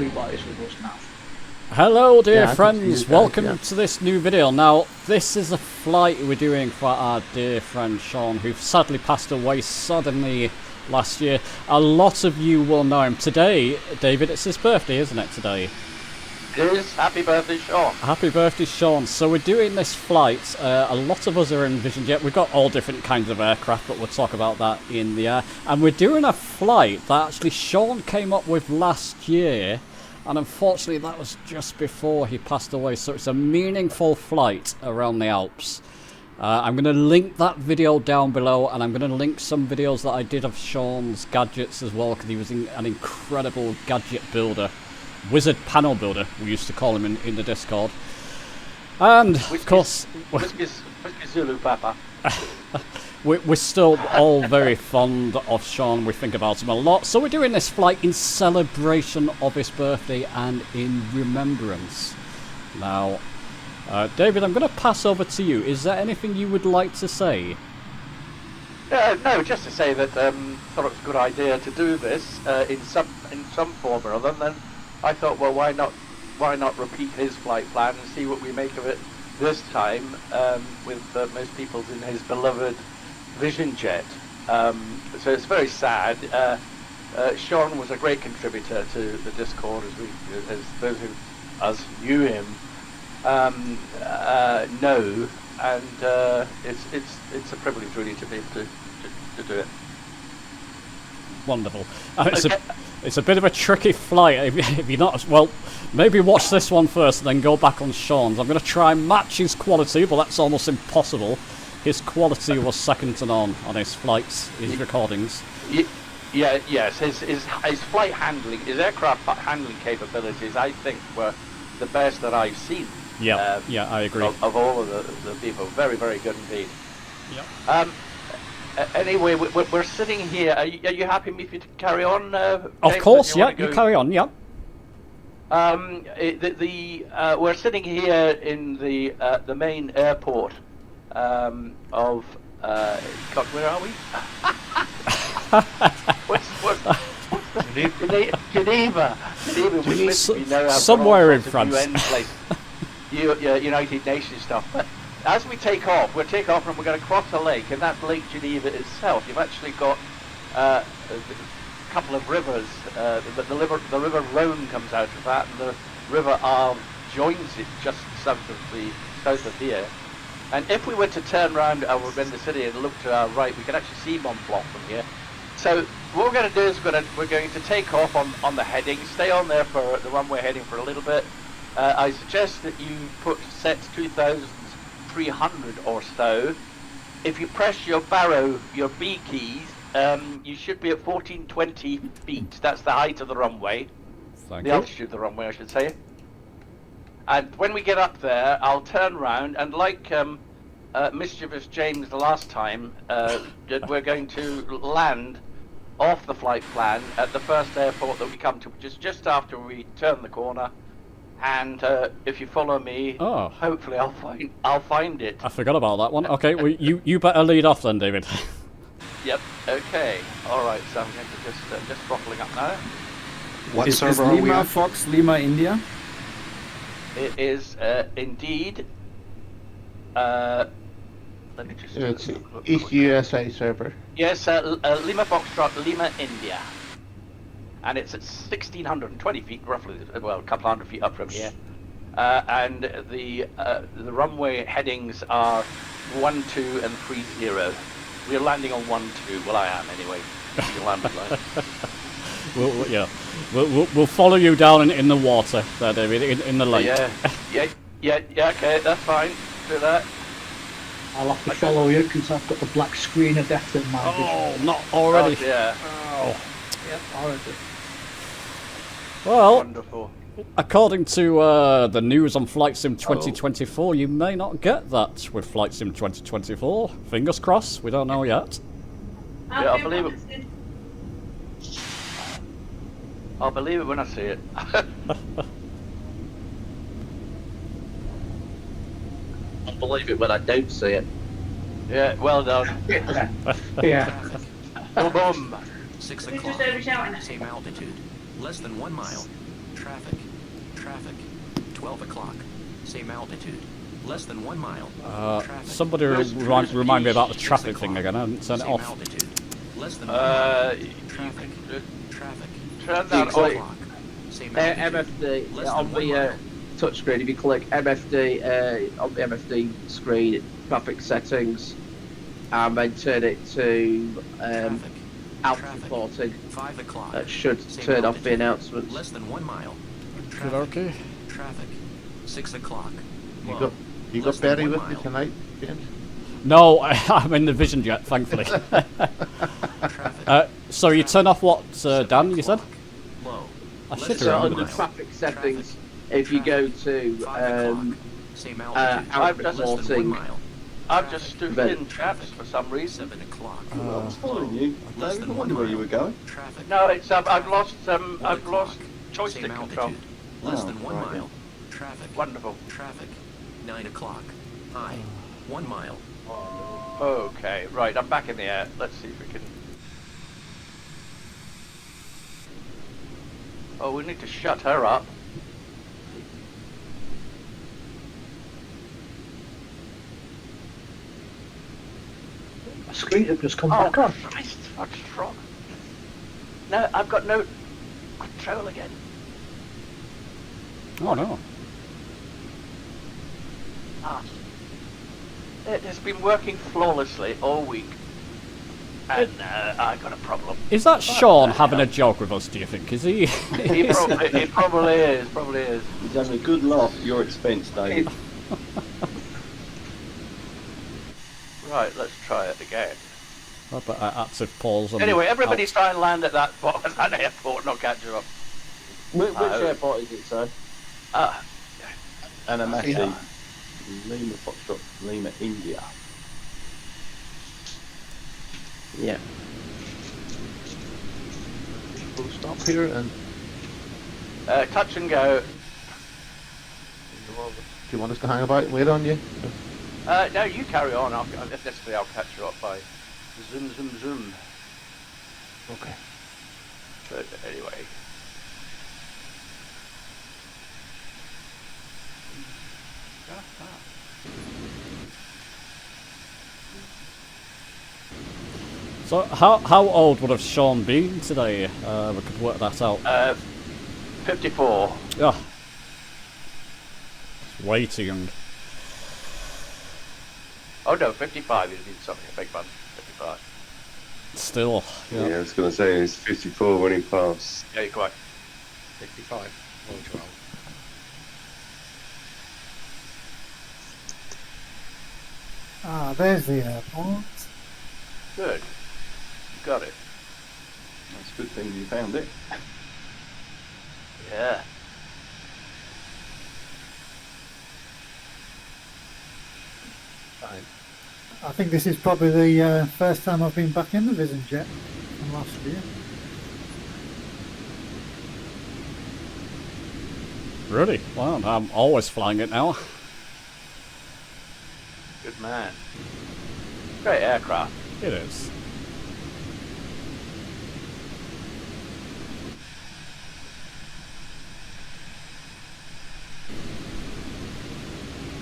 everybody's with us now. Hello dear friends, welcome to this new video. Now, this is a flight we're doing for our dear friend Shaun, who sadly passed away suddenly last year. A lot of you will know him. Today, David, it's his birthday, isn't it, today? It is. Happy birthday, Shaun. Happy birthday, Shaun. So we're doing this flight. A lot of us are in Vision Jet. We've got all different kinds of aircraft, but we'll talk about that in the air. And we're doing a flight that actually Shaun came up with last year. And unfortunately, that was just before he passed away. So it's a meaningful flight around the Alps. I'm going to link that video down below. And I'm going to link some videos that I did of Shaun's gadgets as well. Because he was an incredible gadget builder. Wizard panel builder, we used to call him in the Discord. And, of course... Whiskey Zulu Papa. We're still all very fond of Shaun. We think about him a lot. So we're doing this flight in celebration of his birthday and in remembrance. Now, David, I'm going to pass over to you. Is there anything you would like to say? No, just to say that thought it was a good idea to do this in some form or other. And then I thought, well, why not repeat his flight plan and see what we make of it this time with most people in his beloved Vision Jet. So it's very sad. Shaun was a great contributor to the Discord, as those who us knew him know, and it's a privilege really to be able to do it. Wonderful. It's a bit of a tricky flight. If you're not, well, maybe watch this one first and then go back on Shaun's. I'm going to try and match his quality, but that's almost impossible. His quality was second to none on his flights, his recordings. Yes, his flight handling, his aircraft handling capabilities, I think, were the best that I've seen. Yeah, I agree. Of all of the people, very, very good indeed. Yeah. Anyway, we're sitting here. Are you happy with me to carry on? Of course, yeah. You carry on, yeah. We're sitting here in the main airport of God, where are we? Geneva. Somewhere in France. United Nations stuff. But as we take off, and we're going to cross a lake, and that's Lake Geneva itself. You've actually got a couple of rivers. The river Rhone comes out of that, and the river Arve joins it just south of here. And if we were to turn around in the city and look to our right, we can actually see Mont Blanc from here. So what we're going to do is we're going to take off on the heading, stay on there for the runway heading for a little bit. I suggest that you put set 2,300 or so. If you press your B keys, you should be at 1420 feet. That's the height of the runway. The altitude of the runway, I should say. And when we get up there, I'll turn round and, like Mischievous James the last time, we're going to land off the flight plan at the first airport that we come to, which is just after we turn the corner. And if you follow me, hopefully I'll find it. I forgot about that one. Okay, well, you better lead off then, David. Yep. Okay. All right. So I'm going to just throttling up now. What server are we on? Lima Fox Lima India. It is indeed. Let me just. It's East USA server. Yes, Lima Foxtrot Lima India. And it's at 1,620 feet, roughly, well, a couple hundred feet up from here. And the runway headings are 12 and 30. We're landing on 12. Well, I am anyway. You landed right. We'll follow you down in the water there, David, in the lake. Yeah. Okay, that's fine. Do that. I'll have to follow you because I've got the black screen of death in my vision. Oh, not already. Oh, yeah. Oh. Yep, already. Well, wonderful. According to the news on Flight Sim 2024, you may not get that with Flight Sim 2024. Fingers crossed, we don't know yet. Yeah, I'll believe it. I'll believe it when I see it. I'll believe it when I don't see it. Yeah, well done. Yeah. Boom. 6 o'clock. Same altitude. Less than 1 mile. Traffic. Traffic. 12 o'clock. Same altitude. Less than 1 mile. Traffic. Somebody remind me about the traffic thing again. I haven't turned it Same off. altitude. Less than 1 mile. Traffic. Traffic. Turn that 6 on. o'clock. Same altitude. MFD Less on than 1 the mile. touchscreen. If you click MFD on the MFD screen, traffic settings, and then turn it to Traffic. Alps Traffic. reporting, 5 o'clock. that should Same turn off the altitude. announcements. Less than 1 mile. Good, okay. Traffic. 6 o'clock. You got Less than Barry 1 with me mile. tonight, James? No, I'm in the vision jet, thankfully. Traffic. So you turn off what, 7 Dan, you said? o'clock. Low. I Less should than So 1 under mile. traffic settings, if you go to 5 o'clock. Same altitude. Alps Less than 1 reporting, mile. I've just stooped But- in, chaps, for some reason. 7 o'clock. I was following you. Less David, than I 1 wonder where you mile. were going. Traffic. No, it's I've lost 1 I've lost o'clock. joystick Same control. altitude. Less than 1 right, mile. Traffic. Wonderful. Traffic. 9 o'clock. High. 1 mile. Okay, right, I'm back in the air. Let's see if we can. Oh, we need to shut her up. My screen had just come Oh, back on. Christ, what's wrong? No, I've got no control again. Oh no. Ah. It has been working flawlessly all week. And I got a problem. Is that Shaun having a joke with us, do you think? Is he? He probably is, probably is. He's having a good laugh at your expense, David. Right, let's try it again. What about active pause on Anyway, everybody Alps? try and land at that airport and I'll catch you up. which airport is it, sir? Anamati, Yeah. Lima Foxtrot, Lima, India. Yeah. We'll stop here and Touch and go. do you want us to hang about and wait on you? No, you carry on. If necessary, I'll catch you up by zoom, zoom, zoom. Okay. But anyway. So how old would have Shaun been today? We could work that out. 54. Yeah. It's way too young. Oh no, 55 is something. I beg pardon. 55. Still. Yeah, Yeah. I was going to say he's 54 when he passed. Yeah, you're correct. 55. Or 12. Ah, there's the airport. Good. You got it. That's a good thing you found it. Yeah. Fine. I think this is probably the first time I've been back in the Vision Jet from last year. Really? Wow, I'm always flying it now. Good man. Great aircraft. It is.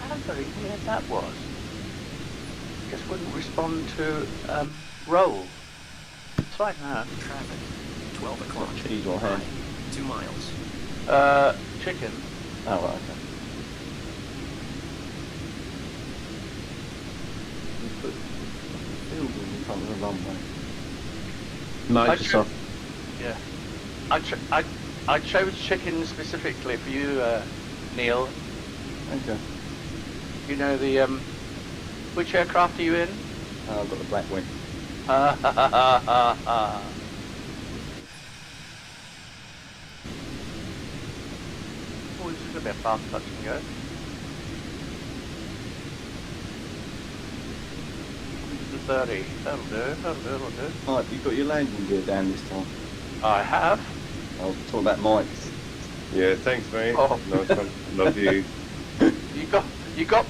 How very weird that was. Just wouldn't respond to roll. It's fine now. Traffic. 12 o'clock. Cheese or ham? 2 miles. Chicken. Oh, right, okay. You put field in front of the runway. Microsoft. Yeah. I chose chicken specifically for you, Neil. Okay. You know the which aircraft are you in? I've got the black wing. Ha ha ha ha ha ha. Oh, this is gonna be a fast touch and go. 130. That'll do. That'll do. Mike, you got your landing gear down this time. I have. I was talking about Mike. Yeah, thanks, mate. Oh. Nice one. Love you. You got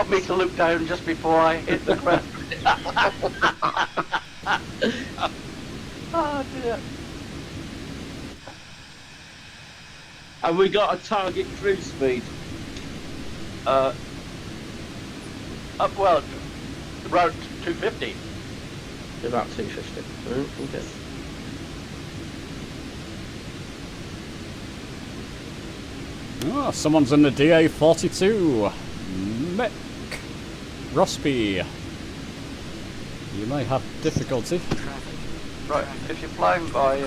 me to look down just before I hit the ground. Oh dear. And we got a target cruise speed. Up well, around 250. About 250. Okay. Oh, someone's in the DA42. Mick Rossby. You may have difficulty. Right, if you're flying by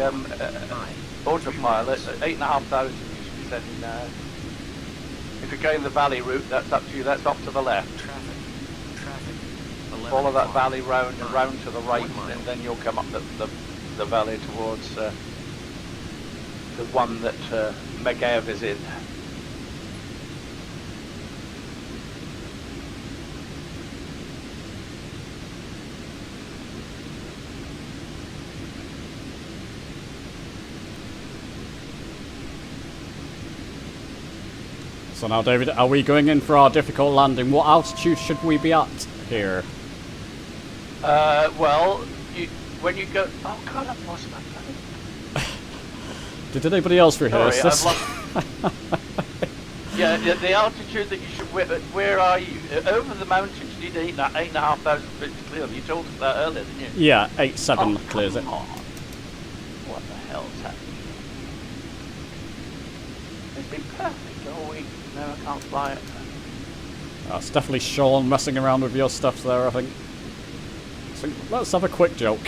autopilot, 8,500 you should be setting now. If you're going the valley route, that's up to you, that's off to the left. Follow that valley round and round to the right, and then you'll come up the valley towards the one that Megav is in. So now, David, are we going in for our difficult landing? What altitude should we be at here? Well, when you go... Oh, God, I've lost my phone. Did anybody else rehearse this? Yeah, the altitude that you should... Where are you? Over the mountains, you need 8,500 feet to clear them. You told us that earlier, didn't you? Yeah, 8.7 clears it. What the hell's happening? It's been perfect all week. No, I can't fly it. That's definitely Shaun messing around with your stuff there, I think. So let's have a quick joke.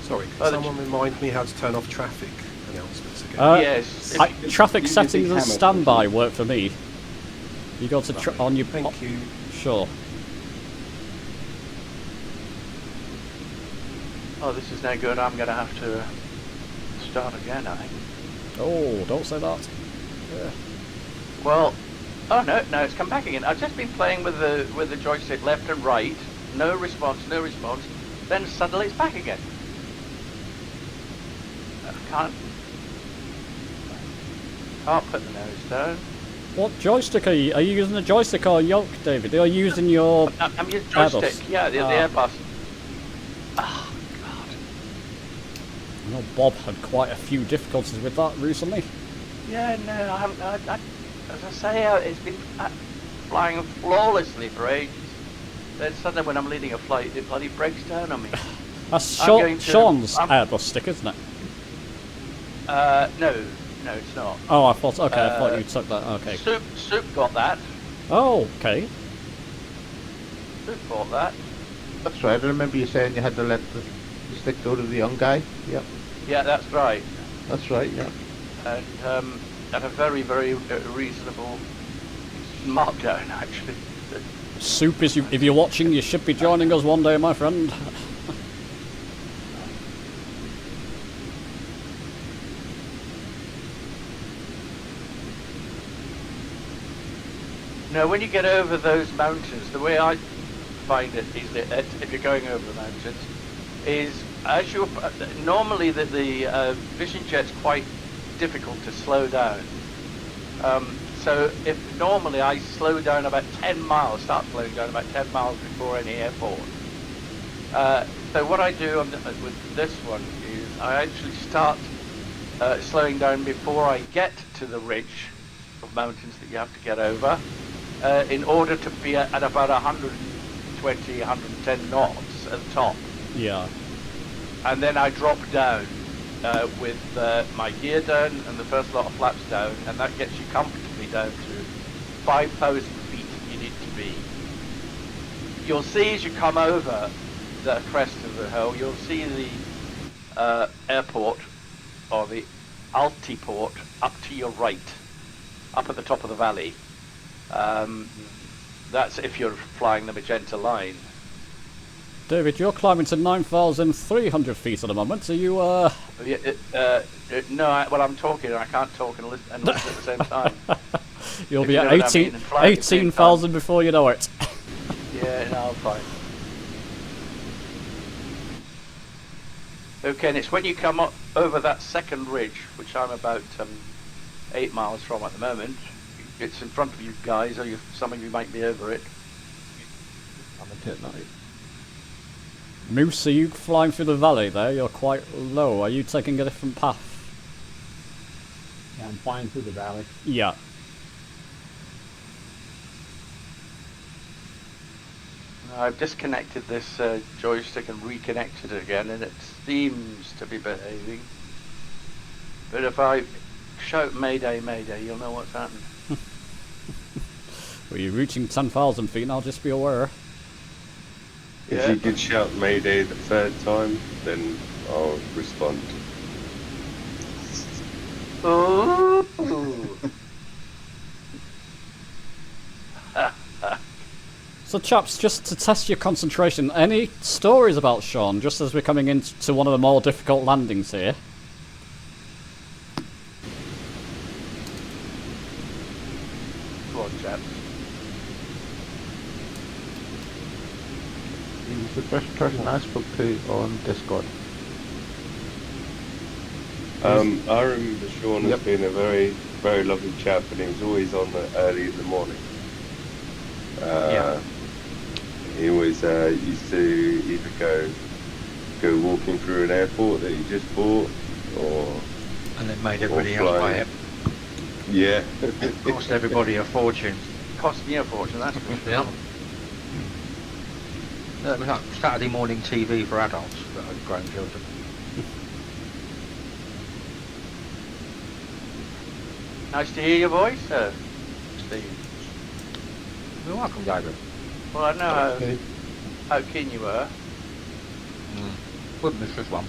Sorry, can someone remind me how to turn off traffic announcements again? Yes. Traffic settings and standby work for me. You go to on your... Thank you. Sure. Oh, this is no good. I'm going to have to start again, I think. Oh, don't say that. Yeah. Well, oh no, it's come back again. I've just been playing with the joystick left and right. No response. Then suddenly it's back again. I can't put the nose down. What joystick are you? Are you using a joystick or a yoke, David? Are you using your I'm using joystick. Airbus? Yeah, the Airbus. Oh God. I know Bob had quite a few difficulties with that recently. Yeah, no, I haven't. As I say, it's been flying flawlessly for ages. Then suddenly, when I'm leading a flight, it bloody breaks down on me. That's Shaun's Airbus stick, isn't it? No, it's not. Oh, I thought. Okay, I thought you took that. Okay. Soup got that. Oh, okay. Soup bought that. That's right. I remember you saying you had to let the stick go to the young guy. Yep. Yeah, that's right. That's right. Yeah. And at a very, very reasonable markdown, actually. Soup is. If you're watching, you should be joining us one day, my friend. No, when you get over those mountains, the way I find it is that if you're going over the mountains, is as you're normally the vision jet's quite difficult to slow down. So if normally I slow down about 10 miles, start slowing down about 10 miles before any airport. So what I do with this one is I actually start slowing down before I get to the ridge of mountains that you have to get over. In order to be at about 120, 110 knots at the top. Yeah. And then I drop down with my gear down and the first lot of flaps down, and that gets you comfortably down to 5,000 feet you need to be. You'll see as you come over the crest of the hill, you'll see the airport, or the altiport, up to your right, up at the top of the valley. That's if you're flying the magenta line. David, you're climbing to 9,300 feet at the moment. Are you? No, well, I'm talking. I can't talk and listen at the same time. You'll be at 18,000 before you know it. Yeah, no, I'm fine. Okay, and it's when you come up over that second ridge, which I'm about 8 miles from at the moment. It's in front of you guys, or some of you might be over it. I'm at night. Moose, are you flying through the valley there? You're quite low. Are you taking a different path? Yeah, I'm flying through the valley. Yeah. I've disconnected this joystick and reconnected it again, and it seems to be behaving. But if I shout Mayday, Mayday, you'll know what's happened. Well, you're reaching 10,000 feet, and I'll just be aware. If you could shout Mayday the third time, then I'll respond. Ooh. So chaps, just to test your concentration, any stories about Shaun, just as we're coming into one of the more difficult landings here? Come on, chaps. He was the first person I spoke to on Discord. I remember Shaun has been a very, very lovely chap, and he was always on early in the morning. He always used to either go walking through an airport that he just bought, and it made everybody else buy it. Yeah. It cost everybody a fortune. Cost me a fortune, that's for sure. Yeah. It was like Saturday morning TV for adults that had grown children. Nice to hear your voice, Steve. You're welcome, David. Well, I know how keen you were. Wouldn't miss this one.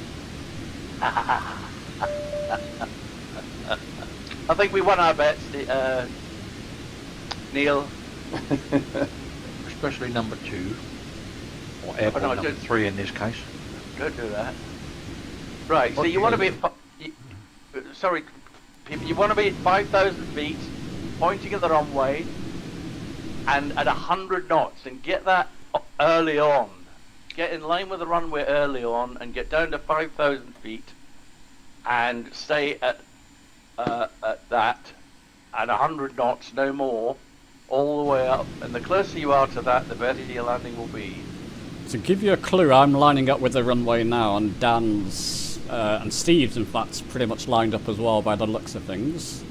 I think we won our bets, Neil. Especially number 2. Or airport number 3 in this case. Don't do that. Right, so you want to be at... Sorry, people, you want to be at 5,000 feet, pointing at the runway, and at 100 knots, and get that early on. Get in line with the runway early on, and get down to 5,000 feet, and stay at that, at 100 knots, no more, all the way up. And the closer you are to that, the better your landing will be. To give you a clue, I'm lining up with the runway now, and Dan's, and Steve's, in fact, pretty much lined up as well by the looks of things.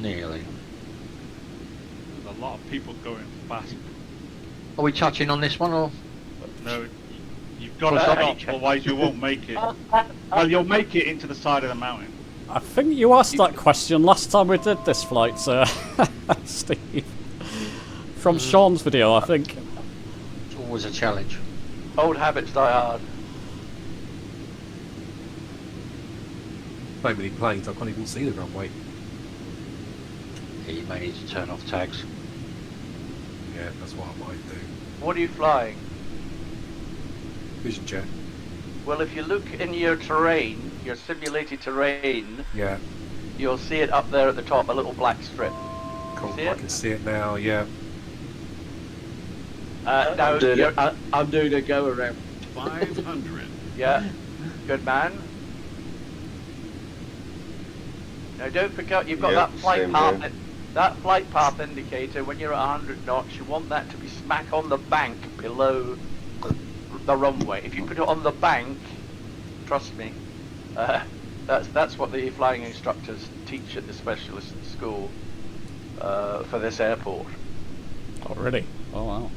Nearly. There's a lot of people going fast. Are we touching on this one, or...? No, you've got to stop, otherwise you won't make it. Well, you'll make it into the side of the mountain. I think you asked that question last time we did this flight, Steve. From Shaun's video, I think. It's always a challenge. Old habits die hard. So many planes, I can't even see the runway. Yeah, you may need to turn off tags. Yeah, that's what I might do. What are you flying? Vision jet. Well, if you look in your terrain, your simulated terrain, yeah, you'll see it up there at the top, a little black strip. Cool. See I it? can see it now, yeah. Now I'm doing a go around. 500. Yeah, good man. Now don't forget, you've got that flight path. That flight path indicator, when you're at 100 knots, you want that to be smack on the bank below the runway. If you put it on the bank, trust me, that's what the flying instructors teach at the specialist school for this airport. Oh, really? Oh, wow.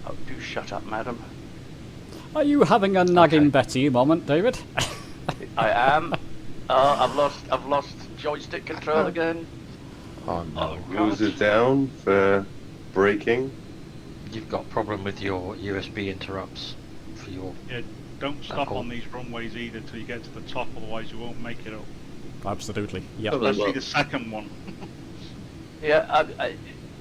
Oh, do shut up, madam. Are you having a nagging Betty moment, David? I am. I've lost joystick control again. Oh no. Rules are down for braking. You've got a problem with your USB interrupts for your... Yeah, don't stop on these runways either till you get to the top, otherwise you won't make it up. Absolutely, yeah. Especially the second one. Yeah,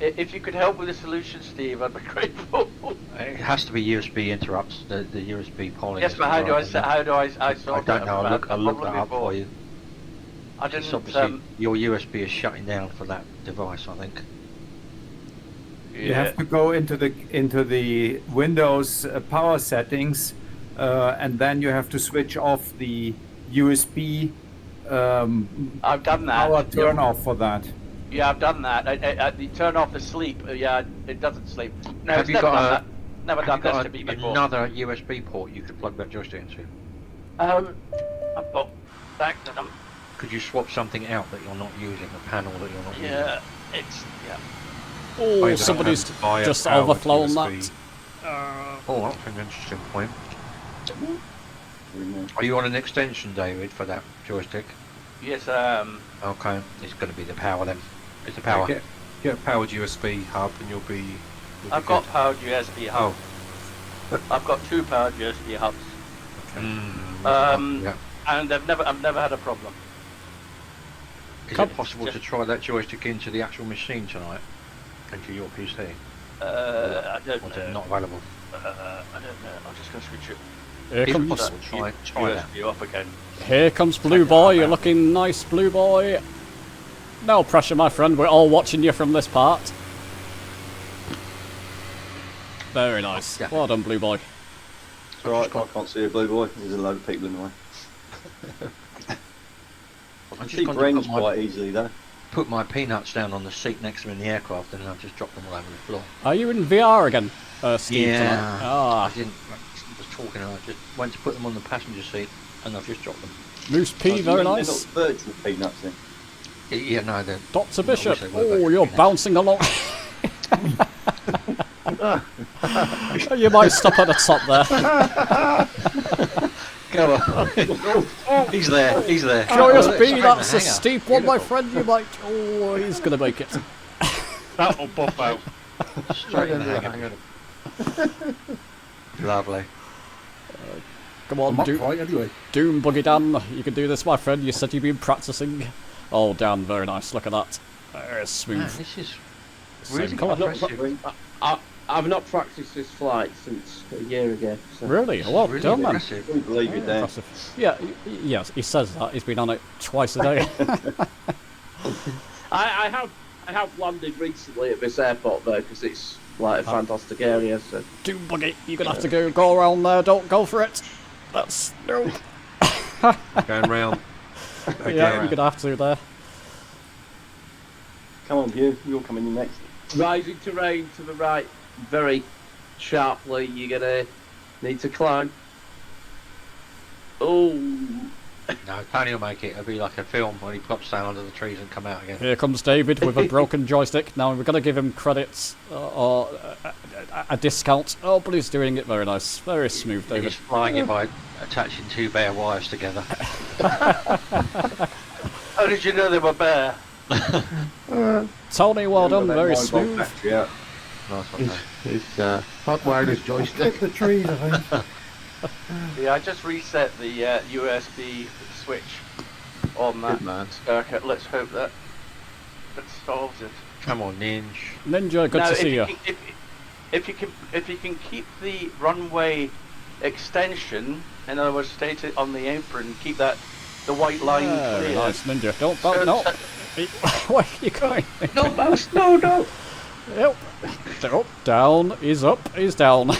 if you could help with the solution, Steve, I'd be grateful. It has to be USB interrupts, the USB polling. Yes, but how do I solve I don't know, I'll look that up for you. I didn't... It's obviously, your USB is shutting down for that device, I think. You have to go into the Windows power settings, and then you have to switch off the USB I've done that. power turn off for that. Yeah, I've done that. You turn off the sleep. Yeah, it doesn't sleep. No, Have it's you never got done a- that. Never Have done you this got to me before. another USB port you could plug that joystick into? I've got back to them. Could you swap something out that you're not using, a panel that you're not using? Yeah, it's yeah. Oh, Either somebody's have to buy a just powered overflown USB. that. Oh, that's an interesting point. Are you on an extension, David, for that joystick? Yes, Okay, it's going to be the power then. It's the power. Get a powered USB hub and you'll be I've got powered USB hubs. I've got 2 powered USB hubs. Yeah. And I've never had a problem. Is it possible to try that joystick into the actual machine tonight? Into your PC? I don't Or is know. it not available? I don't know. I'm just going to switch it. Here If comes, possible, try that. USB off again. here comes Blue Boy. You're looking nice, Blue Boy. No pressure, my friend. We're all watching you from this part. Very nice. Yeah. Well done, Blue Boy. It's alright, I can't see a blue boy. There's a load of people in the way. I can see brains quite easily though. Put my peanuts down on the seat next to me in the aircraft and then I've just dropped them all over the floor. Are you in VR again, Steve? Yeah. Tonight? Ah, I was talking and I just went to put them on the passenger seat and I've just dropped them. Moose P, very nice. They're not virtual peanuts then. Yeah, no, they're... Dr. I Bishop. wish they were Oh, you're peanuts. bouncing along. You might stop at the top there. Go on. He's there, he's there. Curious Oh, B, it's that's a hanger. steep one, my friend. You might. Oh, he's gonna make it. That'll buff out. Straight in the hanger. Lovely. Come on, anyway. Doom Buggy Dan. You can do this, my friend. You said you've been practicing. Oh, Dan, very nice. Look at that. Very smooth. Man, this is Same really colour. impressive. I've not practiced this flight since a year ago. So. Really? Well Really done, man. impressive. I couldn't believe it there. Impressive. Yeah, yes, he says that. He's been on it twice a day. I have landed recently at this airport though because it's like a fantastic area. So Doom Buggy, you're gonna have to go around there. Don't go for it. That's no. Going round. Yeah, you're gonna have to there. Come on, Hugh, you're coming in next. rising terrain to the right, very sharply. You're gonna need to climb. Oh. No, Tony will make it. It'll be like a film when he pops down under the trees and come out again. Here comes David with a broken joystick. Now we're going to give him credits or a discount. Oh, but he's doing it very nice. Very smooth, David. He's flying it by attaching 2 bare wires together. How did you know they were bare? Tony, well done. Very smooth. Nice one, it's hot wireless joystick. The trees, I think. Yeah, I just reset the USB switch on that circuit. Let's hope that solves it. Come on, Ninja. Ninja, good now, to see you. If you can keep the runway extension, in other words, state it on the apron, keep the white line clear. Nice, Ninja. Don't bounce. No. Where are you going? No bounce. No, no. Yep. Up, down. He's up. He's down.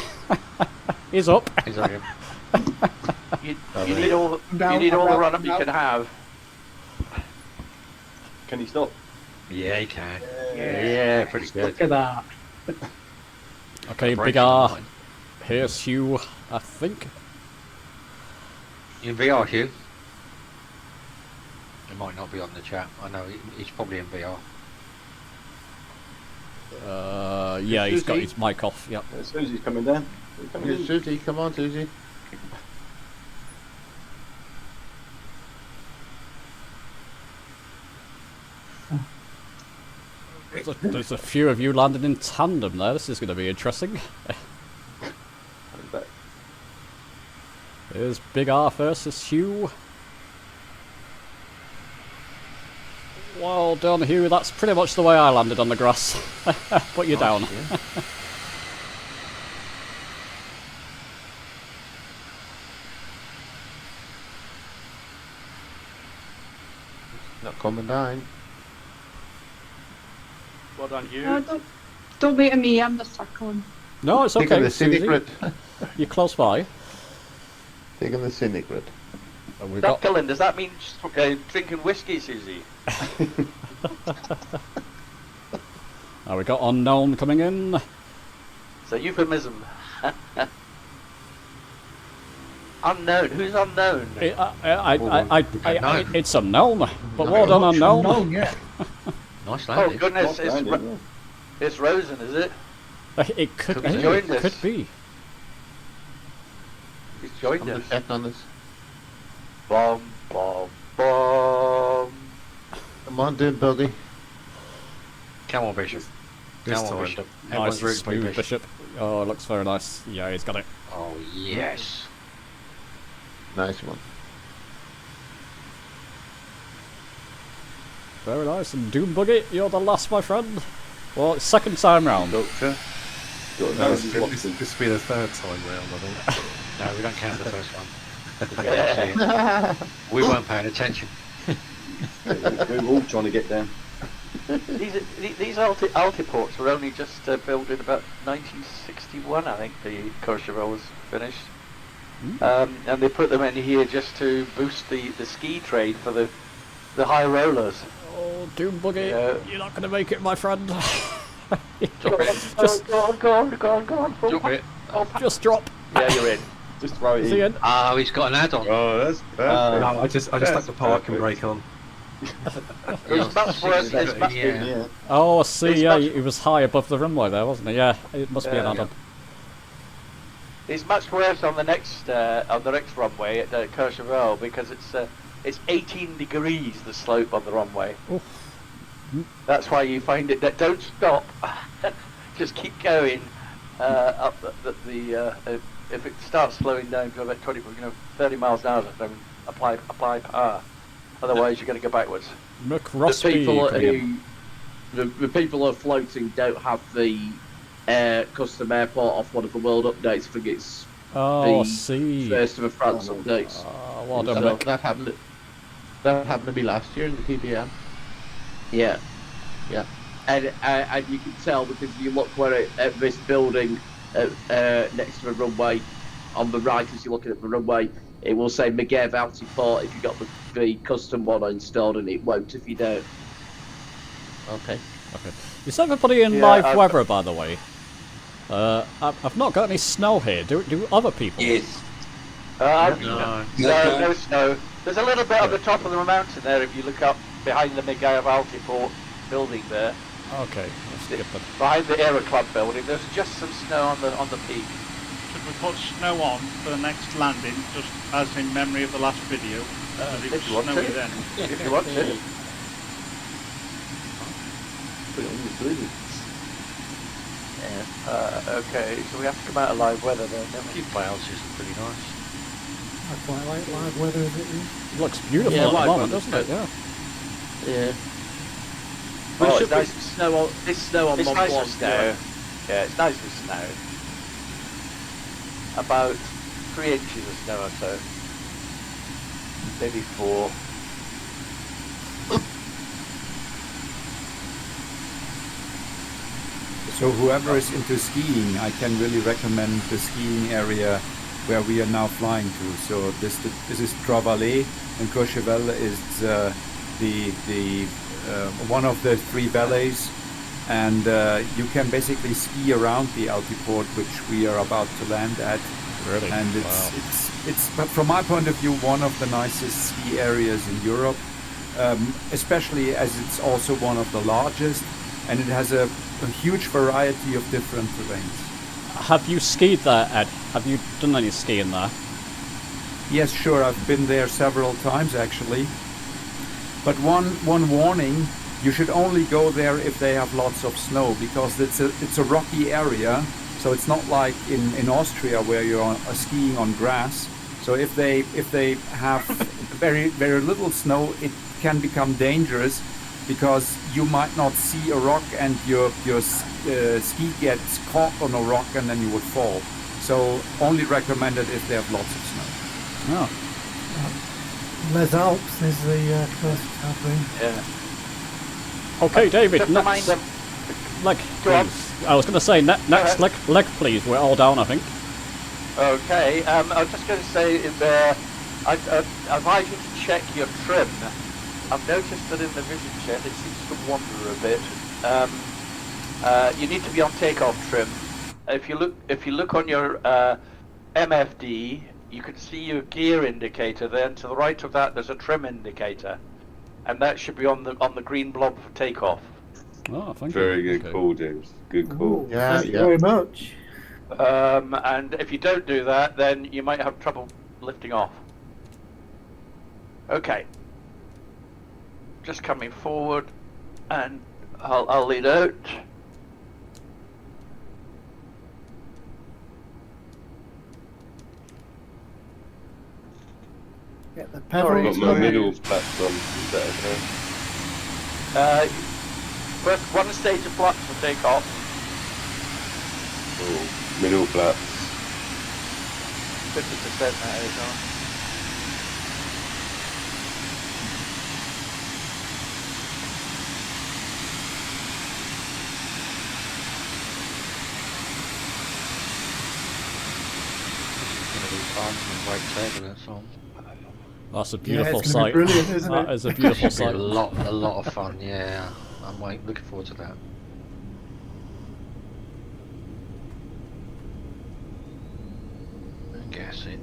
He's up. He's up. You need all the run up you can have. Can he stop? Yeah, he can. Yeah, pretty good. Look at that. Okay, Big R. Here's Hugh, I think. In VR, Hugh? It might not be on the chat. I know he's probably in VR. Yeah, he's got his mic off. Yep. Susie's coming down. Here's Susie, come on, Susie. There's a few of you landing in tandem there. This is going to be interesting. There's Big R versus Hugh. Well done, Hugh. That's pretty much the way I landed on the grass. Put you down. Yeah. Not coming down. Well done, you. No, don't wait on me, I'm just circling. No, it's okay, Taking the Susie. scenic route. You're close by. Taking the scenic route. We've Stop got... killing. Does that mean drinking whiskey, Susie? We got unknown coming in. It's a euphemism. Unknown. Who's unknown? It's unknown. But well done, unknown. Unknown, yeah. Nice Oh landing. goodness, it's Rosen, is it? It could be. He's joined It us. could be. He's joined I'm us. just checking on this. Bomb, bomb, bomb. Come on, dude, Buggy. Come on, Bishop. This Come on, time. Bishop. Nice Everyone's and rooting for you, smooth, Bishop. Bishop. Oh, it looks very nice. Yeah, he's got it. Oh, yes. Nice one. Very nice. And Doom Buggy, you're the last, my friend. Well, it's second time round. Doctor. This has been a third time round, I think. No, we don't count the first one. We weren't paying attention. We were all trying to get down. These altiports were only just built in about 1961, I think. The Courchevel was finished, and they put them in here just to boost the ski trade for the high rollers. Oh, Doom Buggy, you're not going to make it, my friend. Drop it. Go on. Drop it. Just drop. Yeah, you're in. Just throw it Is he in. in? Oh, he's got an add-on. Oh, that's perfect. No, I just stuck the parking brake on. It's much worse. It's much, Yeah. Oh, I see. It's Yeah, much- he was high above the runway there, wasn't he? Yeah, it must be an Yeah. add-on. It's much worse on the next runway at Courchevel because it's 18 degrees the slope on the runway. Oof. That's why you find it that don't stop, just keep going up if it starts slowing down to about 30 miles an hour, then apply power. Otherwise, you're going to go backwards. The people Speed. the people who are floating don't have the custom airport off one of the world updates. I think it's Oh, I the see. first of the France updates. Well done, So Mick. That happened to me last year in the TBM. Yeah, Yeah. and you can tell because you look where at this building next to the runway on the right as you're looking at the runway, it will say Megève Altiport if you've got the custom one installed, and it won't if you don't. Okay. Is everybody in Yeah, live weather, by the way? I've not got any snow here. Do other people? Yes. No. No snow. There's a little bit at the top of the mountain there if you look up behind the Megève Altiport building there. Okay, let's skip that. Behind the Aero Club building, there's just some snow on the peak. Should we put snow on for the next landing, just as in memory of the last video? It was If you want snowy to. then. If you want to. Put it on the blue. Okay, so we have to come out of live weather then, don't we? Wales is pretty nice. I quite like live weather as it is. It looks beautiful Yeah, at the live moment, weather's doesn't it? good. Yeah. Yeah. Oh, But it's should be nice. snow on this snow on It's Mont nice Blanc. with snow. Yeah, it's nice with snow. About 3 inches of snow or so. Maybe 4. So whoever is into skiing, I can really recommend the skiing area where we are now flying to. So this is Travalet, and Courchevel is the one of the 3 valleys, and you can basically ski around the altiport, which we are about to land at. Really? And it's but from my point of view, one of the nicest ski areas in Europe, especially as it's also one of the largest, and it has a huge variety of different terrains. Have you skied there, Ed? Have you done any skiing there? Yes, sure. I've been there several times actually. But one warning: you should only go there if they have lots of snow, because it's a rocky area. So it's not like in Austria where you're skiing on grass. So if they have very little snow, it can become dangerous, because you might not see a rock and your ski gets caught on a rock and then you would fall. So only recommended if they have lots of snow. Oh. Les Alps is the first I've been. Yeah. Okay, David. Just remind them. Leg, Go on. please. I was going to say next leg, please. We're all down, I think. Okay, I was just going to say I advise you to check your trim. I've noticed that in the Vision Jet it seems to wander a bit. You need to be on takeoff trim. If you look on your MFD, you can see your gear indicator. Then to the right of that, there's a trim indicator, and that should be on the green blob for takeoff. Oh, thank you. Very good call, James. Good call. Thank you very much. And if you don't do that, then you might have trouble lifting off. Okay. Just coming forward, and I'll lead out. Get the I've pedals. got my middle flaps on. Is that okay? First one stage of flaps for takeoff. Oh, middle flaps. 50% that is on. That's a beautiful it's sight. gonna be brilliant, isn't That it? is a beautiful Should be sight. a lot of fun. Yeah, I'm looking forward to that. Gas it.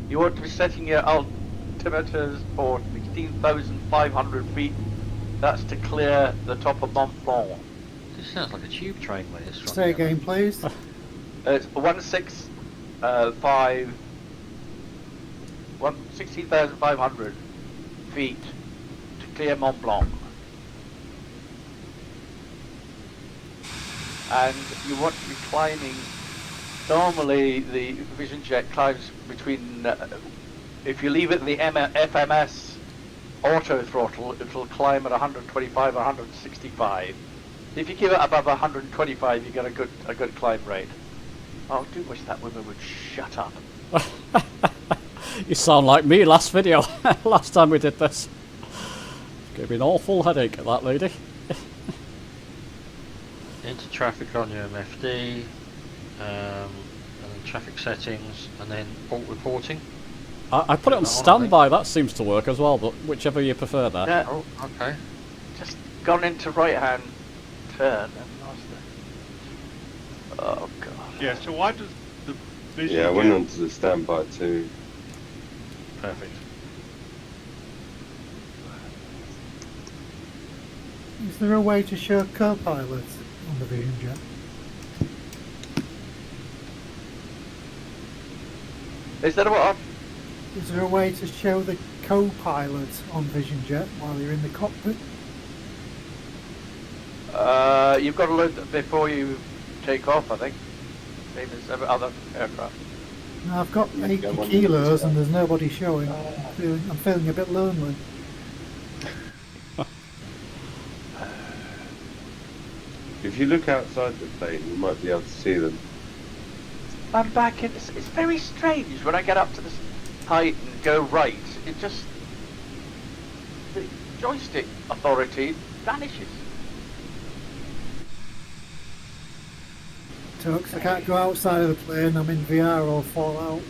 You want to be setting your altimeters for 16,500 feet. That's to clear the top of Mont Blanc. This sounds like a tube train when it's Say again, please. It's 16,500 feet to clear Mont Blanc. And you want to be climbing. Normally the Vision Jet climbs between, if you leave it in the FMS auto throttle, it'll climb at 125 or 165. If you keep it above 125, you get a good climb rate. I do wish that woman would shut up. You sound like me last video, last time we did this. Gave me an awful headache, that lady. Into traffic on your MFD, and then traffic settings, and then fault reporting. I put it on standby, that seems to work as well, but whichever you prefer there. Yeah. Oh, okay. Just gone into right hand turn and lost it. Oh god. Yeah, so why does the Vision Yeah, I went Jet- on to the standby too. Perfect. Is there a way to show co-pilots on the Vision Jet? Is that what? Is there a way to show the co-pilots on Vision Jet while you're in the cockpit? You've got to load it before you take off, I think. Same as every other aircraft. No, I've got Yeah, 80 go on, kilos yeah. and there's nobody showing. I'm feeling a bit lonely. If you look outside the plane, you might be able to see them. I'm back in. It's very strange when I get up to this height and go right. It just the joystick authority vanishes. Tux, I can't go outside of the plane. I'm in VR or fall out.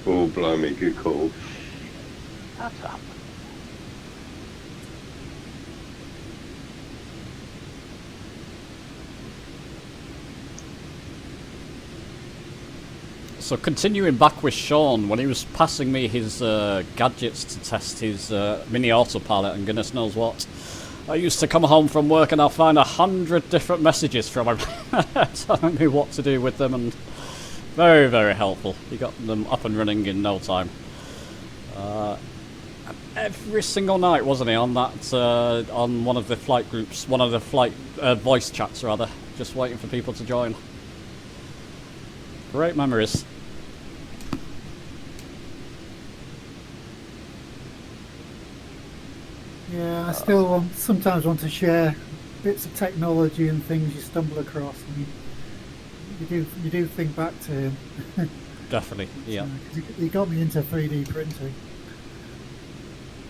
Oh, blimey, good call. Shut up. So continuing back with Shaun, when he was passing me his gadgets to test his mini autopilot and goodness knows what, I used to come home from work and I'll find 100 different messages from him telling me what to do with them, and very, very helpful. He got them up and running in no time. Every single night, wasn't he, on that on one of the flight groups, one of the flight voice chats rather, just waiting for people to join. Great memories. Yeah, I still sometimes want to share bits of technology and things you stumble across, and you do think back to him. Definitely, yeah. 'Cause he got me into 3D printing.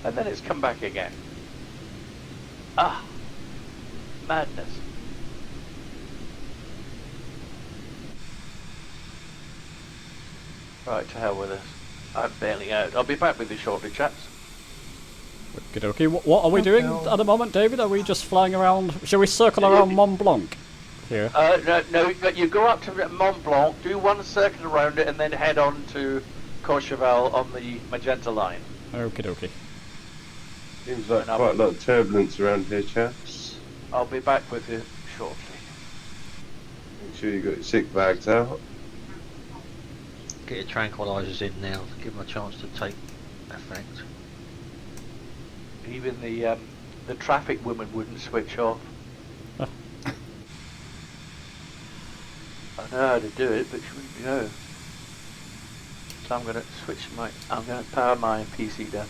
And then it's come back again. Ah, madness. Right, to hell with this. I'm bailing out. I'll be back with you shortly, chaps. Okay. What are we doing at the moment, David? Are we just flying around? Shall we circle around Mont Blanc here? No, but you go up to Mont Blanc, do one circle around it, and then head on to Courchevel on the magenta line. Okay. Seems like quite a lot of turbulence around here, chaps. I'll be back with you shortly. Make sure you got your sick bags out. Get your tranquilizers in now. Give them a chance to take effect. Even the traffic woman wouldn't switch off. I know how to do it, but she wouldn't go. So I'm gonna power my PC down.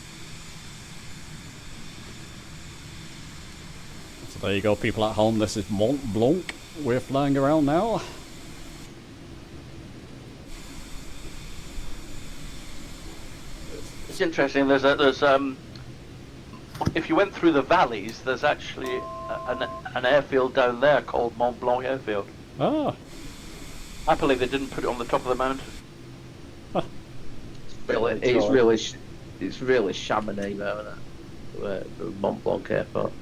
So there you go, people at home. This is Mont Blanc. We're flying around now. It's interesting. There's if you went through the valleys, there's actually an airfield down there called Mont Blanc Airfield. Ah. Happily, they didn't put it on the top of the mountain. It's really Chamonix, though, isn't it? Mont Blanc Airport.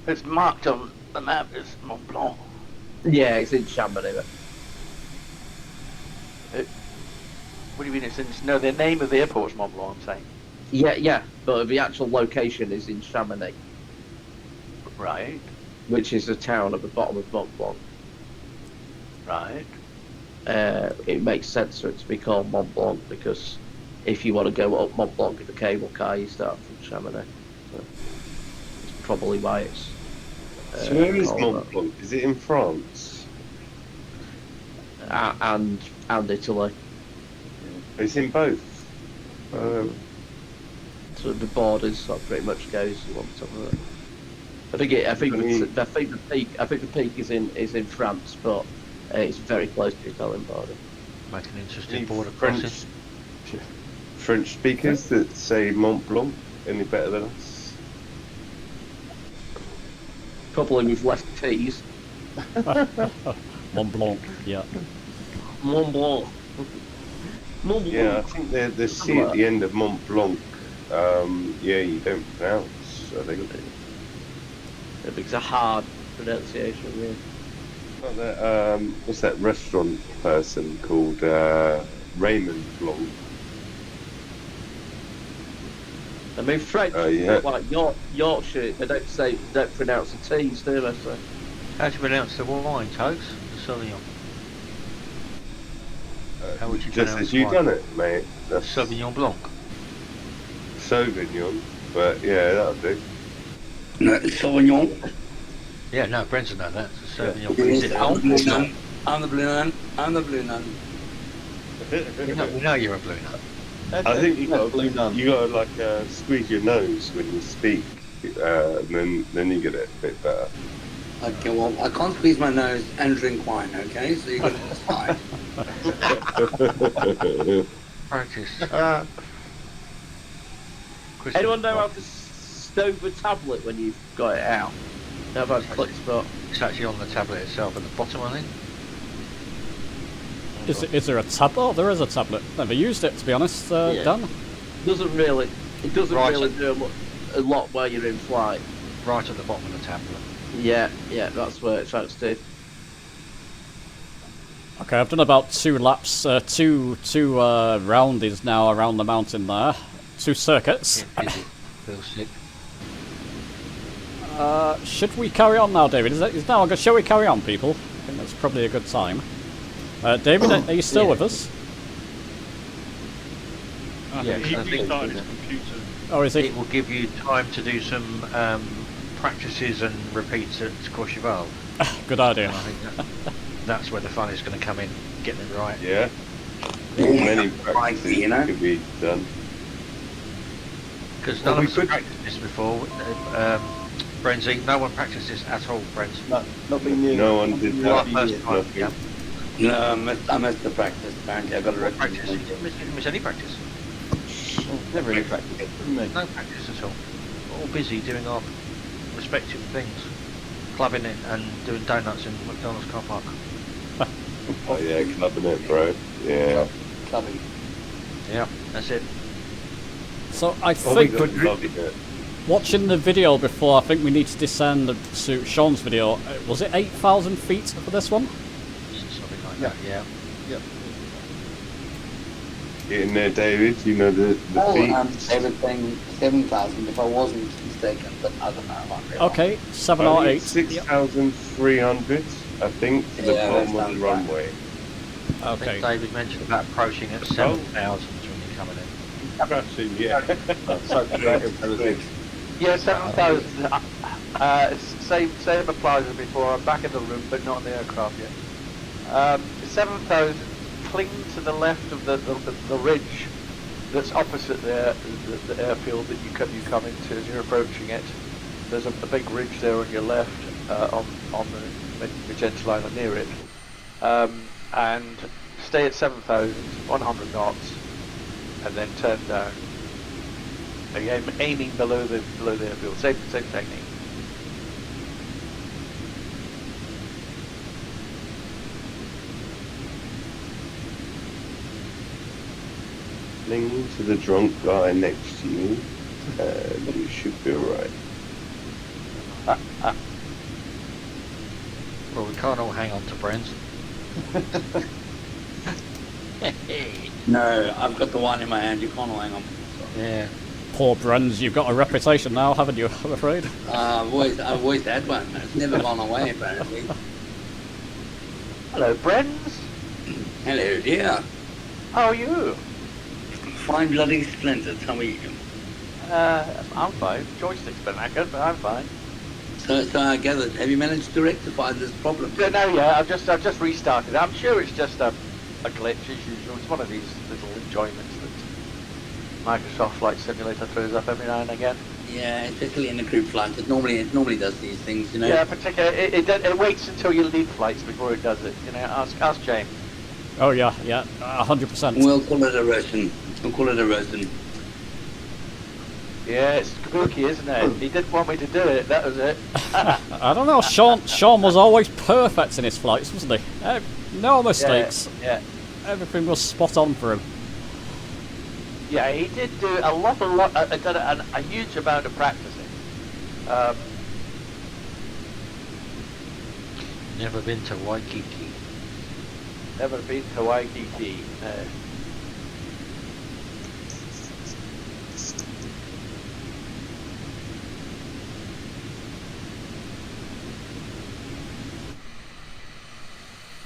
It's marked on the map as Mont Blanc. Yeah, it's in Chamonix. What do you mean it's in? No, the name of the airport is Mont Blanc, I'm saying. Yeah, but the actual location is in Chamonix. Right. Which is a town at the bottom of Mont Blanc. Right. It makes sense for it to be called Mont Blanc because if you want to go up Mont Blanc in the cable car, you start from Chamonix. So it's probably why it's. So where is Mont Blanc? Is it in France? And Italy. It's in both. So the borders sort of pretty much goes along top of it. I think the peak is in France, but it's very close to the Italian border. Make an interesting border crossing. French speakers that say Mont Blanc any better than us? Probably with less T's. Mont Blanc, yeah. Mont Blanc. Mont Blanc. Yeah, I think the C at the end of Mont Blanc, you don't pronounce, I think. It's a hard pronunciation, yeah. Like that, what's that restaurant person called Raymond Blanc? I mean, French, like Yorkshire, they don't pronounce the T's, do they? So. How do you pronounce the wine, Tokes? The Sauvignon. How would you just as you done it, mate. That's Sauvignon Blanc. Sauvignon, but yeah, that'll do. No, Sauvignon. Yeah, no, Brenton know that. It's a Sauvignon. Yeah. Is it Alps? I'm the blue nun. I'm the blue nun. We know you're a blue nun. I think you got to like squeeze your nose when you speak, then you get it a bit better. Okay, well, I can't squeeze my nose and drink wine, okay? So you're going to decide. Practice. Anyone know how to stow the tablet when you've got it out? How about click spot? It's actually on the tablet itself at the bottom, I think. Is there a tablet? Oh, there is a tablet. Never used it, to be honest. Dan? It doesn't really do a lot while you're in flight. Right at the bottom of the tablet. Yeah, that's where it's trying to do. Okay, I've done about 2 laps, two roundies now around the mountain there. 2 circuits. Feels sick. Should we carry on now, David? Shall we carry on, people? I think that's probably a good time. David, are you still with us? He restarted his computer. Oh, is he? It will give you time to do some practices and repeats at Courchevel. Good idea. I think that's where the fun is going to come in, getting it right. Yeah. Many practices could be done. Because none of us have practiced this before. Brenzy, no one practiced this at all, Brent. Nothing new. No one did that. First time, yeah. No, I missed the practice, apparently. I got a practice. You didn't miss any practice. Never really practiced. No practice at all. All busy doing our respective things. Clubbing it and doing donuts in McDonald's car park. Oh yeah, clubbing it, bro. Yeah. Clubbing. Yeah, that's it. So I Oh, we think got lovely bit. watching the video before, I think we need to descend to Shaun's video. Was it 8,000 feet for this one? Something like that, yeah. Yep. Get in there, David. You know the feet. David saying 7,000 if I wasn't mistaken, but I don't know. I can't remember. Okay, 7 or 8. 6,300, I think, for the bottom of the runway. I think David mentioned about approaching at 7,000 when you're coming in. Crashing, yeah. Yeah, 7,000. Same applies as before. I'm back in the room, but not in the aircraft yet. 7,000. Cling to the left of the ridge that's opposite the airfield that you come into as you're approaching it. There's a big ridge there on your left on the magenta line or near it, and stay at 7,100 knots, and then turn down. Again, aiming below the airfield. Same technique. Cling to the drunk guy next to you, and you should be alright. Well, we can't all hang on to Brens. No, I've got the one in my hand. You can't hang on. Yeah. Poor Bruns, you've got a reputation now, haven't you? I'm afraid. I've always had one. It's never gone away, apparently. Hello, Brens. Hello, dear. How are you? Fine, bloody splendid. How are you? I'm fine. Joystick's been knackered, but I'm fine. So I gathered. Have you managed to rectify this problem? No, yeah, I've just restarted. I'm sure it's just a glitch as usual. It's one of these little enjoyments that Microsoft Flight Simulator throws up every now and again. Yeah, especially in a group flight. It normally does these things, you know. Yeah, particularly it waits until you lead flights before it does it. You know, ask James. Oh yeah, 100%. We'll call it a Rosen. We'll call it a Rosen. Yeah, it's spooky, isn't it? He didn't want me to do it. That was it. I don't know. Shaun was always perfect in his flights, wasn't he? No mistakes. Yeah. Everything was spot on for him. Yeah, he did do a huge amount of practicing. Never been to Waikiki. Never been to Waikiki.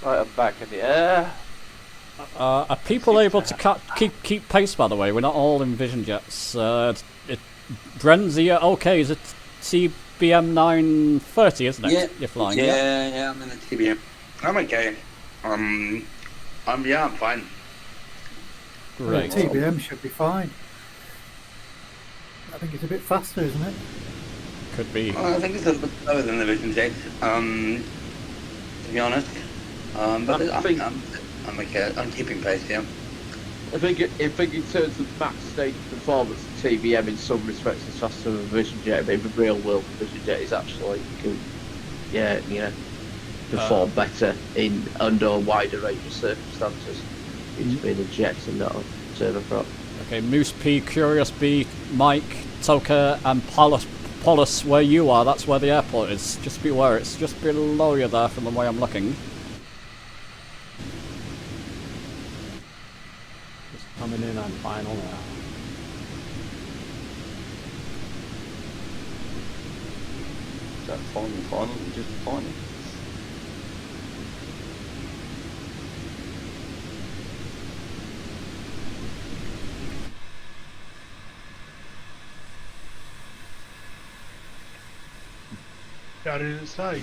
Right, I'm back in the air. Are people able to keep pace, by the way? We're not all in Vision Jets. Bren's, okay, is it CBM 930, isn't it? Yeah. You're flying, yeah, I'm in the CBM. I'm okay. I'm fine. Great. The TBM should be fine. I think it's a bit faster, isn't it? Could be. Well, I think it's a little bit slower than the Vision Jet, to be honest. But I'm okay. I'm keeping pace, yeah. I think in terms of max stage performance, the TBM in some respects is faster than the Vision Jet. But in the real world, the Vision Jet is actually, perform better under a wider range of circumstances. It's being a jet and not a turboprop. Okay, Moose P, Curious B, Mike, Toka, and Polis, where you are, that's where the airport is. Just be aware, it's just below you there from the way I'm looking. Just coming in on final now. Is that final, or just final? How did it say?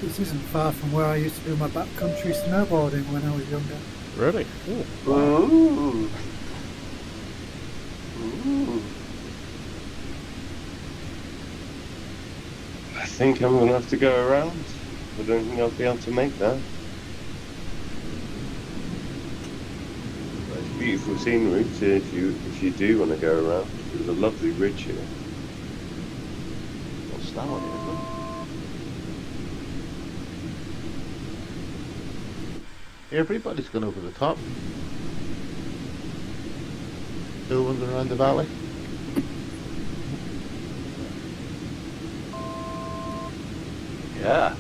This isn't far from where I used to do my backcountry snowboarding when I was younger. Really? Ooh. Ooh. I think I'm gonna have to go around. I don't think I'll be able to make that. It's beautiful scenery if you do want to go around. There's a lovely ridge here. Got snow on it, isn't Everybody's gone over the top. No one's around the valley. Yeah.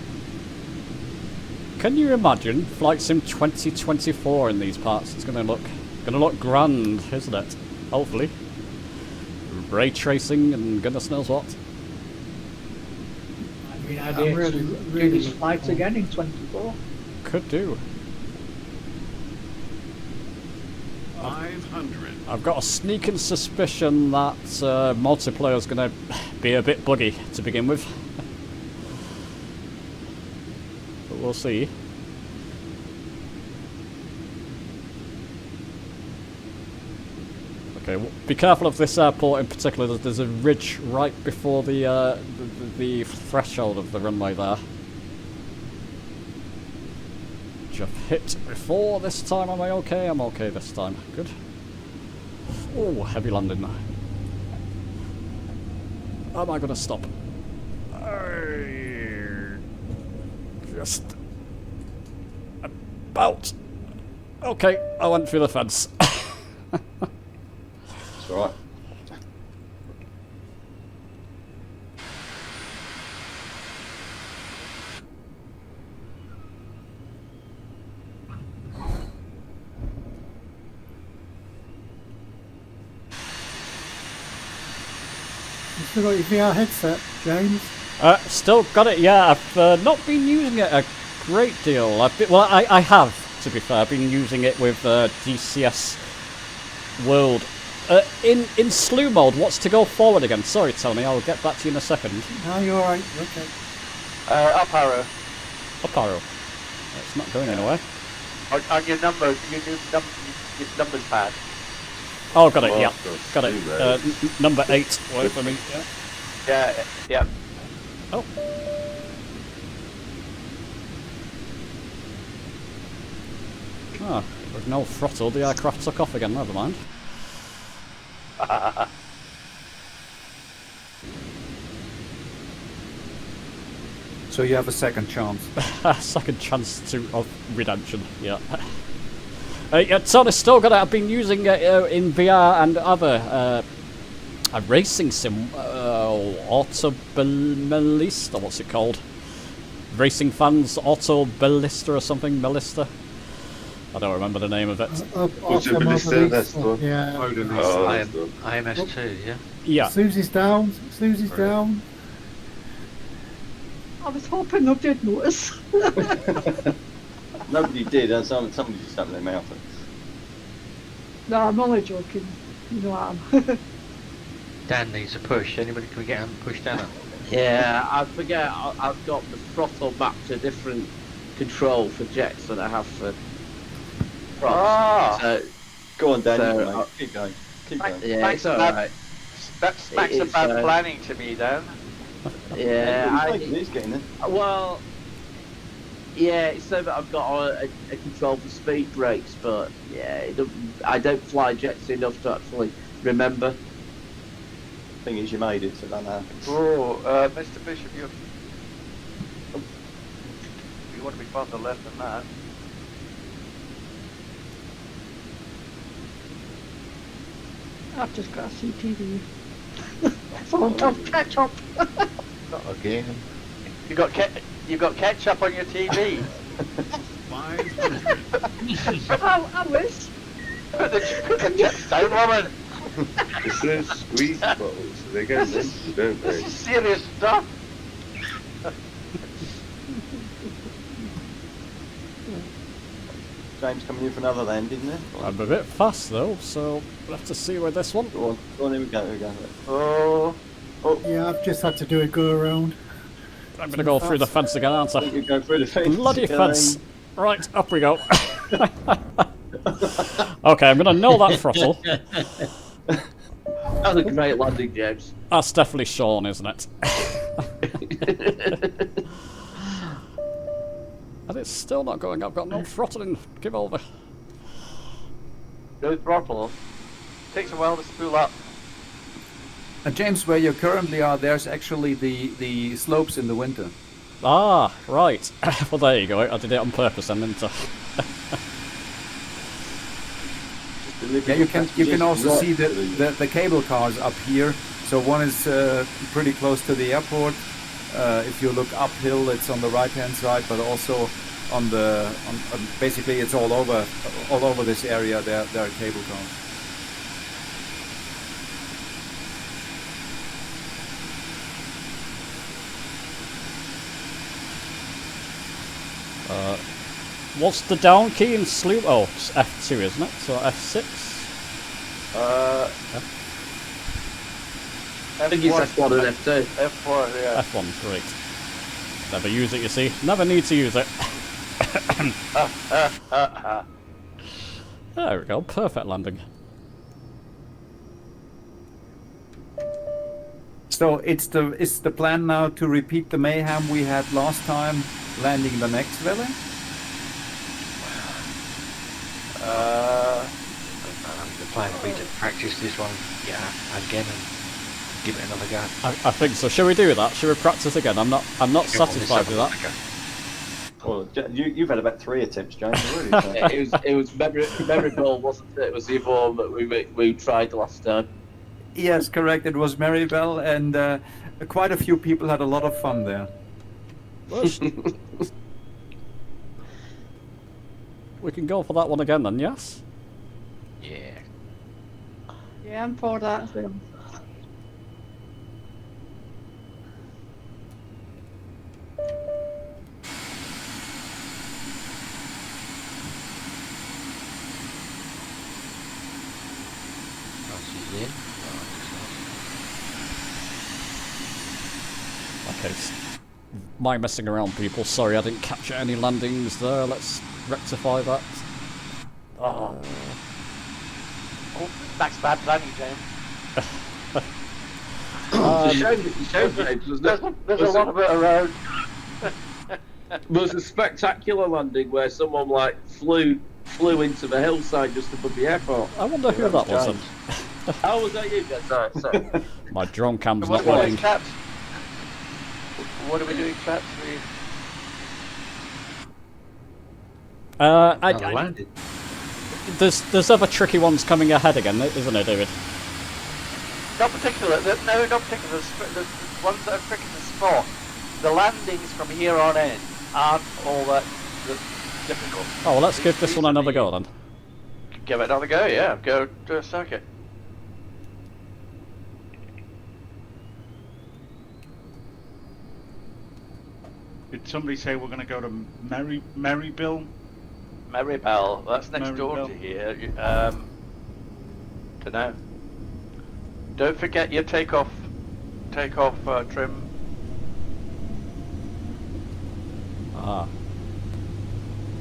Can you imagine Flight Sim 2024 in these parts? It's gonna look grand, isn't it? Hopefully. Ray tracing and goodness knows what. I mean, I'd really do this flight again in 24. Could do. 500. I've got a sneaking suspicion that multiplayer is going to be a bit buggy to begin with. But we'll see. Okay, be careful of this airport in particular. There's a ridge right before the threshold of the runway there. Which I've hit before. This time am I okay? I'm okay this time. Good. Oh, heavy landing. Am I going to stop? Just about. Okay, I went through the fence. It's alright. You still got your VR headset, James? Still got it, yeah. I've not been using it a great deal. I have, to be fair. I've been using it with DCS World. In slew mode, what's to go forward again? Sorry, Tony, I'll get back to you in a second. No, you're alright. Okay. Up arrow. Up arrow. It's not going anywhere. On your numbers, your numbers pad. Oh, got it, yeah. Got it. Number 8, wait for me. Yeah. Oh. Ah, with no throttle, the aircraft took off again, never mind. So you have a second chance. Second chance of redemption, yeah. Yeah, Tony's still got it. I've been using it in VR and other a racing sim, Automobilista, what's it called? Racing Fans Automobilista or something, Melista? I don't remember the name of it. Automobilista, that's the one. Yeah. IMS2, yeah? Yeah. Susie's down. Susie's down. I was hoping I did notice. Nobody did, and somebody just opened their mouth. No, I'm only joking. You know I am. Dan needs a push. Anybody can we get him pushed down? Yeah, I forget. I've got the throttle mapped to a different control for jets than I have for props. So, go on, Dan. So, keep going. Keep going. Yeah, it's alright. That smacks of bad planning to me, Dan. Yeah, he's getting it. Well, yeah, it's so that I've got a control for speed brakes, but yeah, I don't fly jets enough to actually remember. Thing is, you made it, so that happens. Oh, Mr. Bishop, you want to be farther left than that. I've just got a CTV. So I'll catch up. Not again. You got ketchup on your TV. 500. I wish. Put the jets down, woman. It's those squeeze bottles. They go mental, don't they? This is serious stuff. James coming in for another landing there. I'm a bit fast though, so we'll have to see with this one. Go on, here we go. Oh. Yeah, I've just had to do a go around. I'm going to go through the fence again, aren't I? You go through the fence. Bloody fence. Right, up we go. Okay, I'm going to nail that throttle. That was a great landing, James. That's definitely Shaun, isn't it? And it's still not going. I've got no throttling. Give over. No throttle. Takes a while to spool up. And James, where you currently are, there's actually the slopes in the winter. Ah, right. Well, there you go. I did it on purpose then, didn't I? Yeah, you can also see the cable cars up here. So one is pretty close to the airport. If you look uphill, it's on the right-hand side, but also on basically it's all over this area. There are cable cars. What's the down key in sloop? Oh, it's F2, isn't it? So F6? I think it's F1 and F2. F1, yeah. F1, great. Never use it, you see. Never need to use it. There we go, perfect landing. So it's the plan now to repeat the mayhem we had last time, landing the next valley? The plan would be to practice this one again and give it another go. I think so. Shall we do that? Shall we practice again? I'm not satisfied with that. Well, you've had about 3 attempts, James. Already, so. it was memorable, wasn't it? It was the one that we tried last time. Yes, correct. It was Maribel, and quite a few people had a lot of fun there. We can go for that one again then, yes? Yeah. Yeah, I'm for that as well. Okay, my messing around, people. Sorry, I didn't capture any landings there. Let's rectify that. Oh, that's bad planning, James. There's a lot of it around. There was a spectacular landing where someone flew into the hillside just above the airport. I wonder who that was then. How was that you guys? Sorry. My drone cam's What not working. What are we doing, chaps? There's other tricky ones coming ahead again, isn't there, David? Not particular. No, not particular. The ones that are tricky to spot. The landings from here on in aren't all that difficult. Oh, well, let's give this one another go then. Give it another go, yeah. Go to a circuit. Did somebody say we're going to go to Maryville? Maribel, that's next door to here. Dunno. Don't forget your takeoff trim. Ah.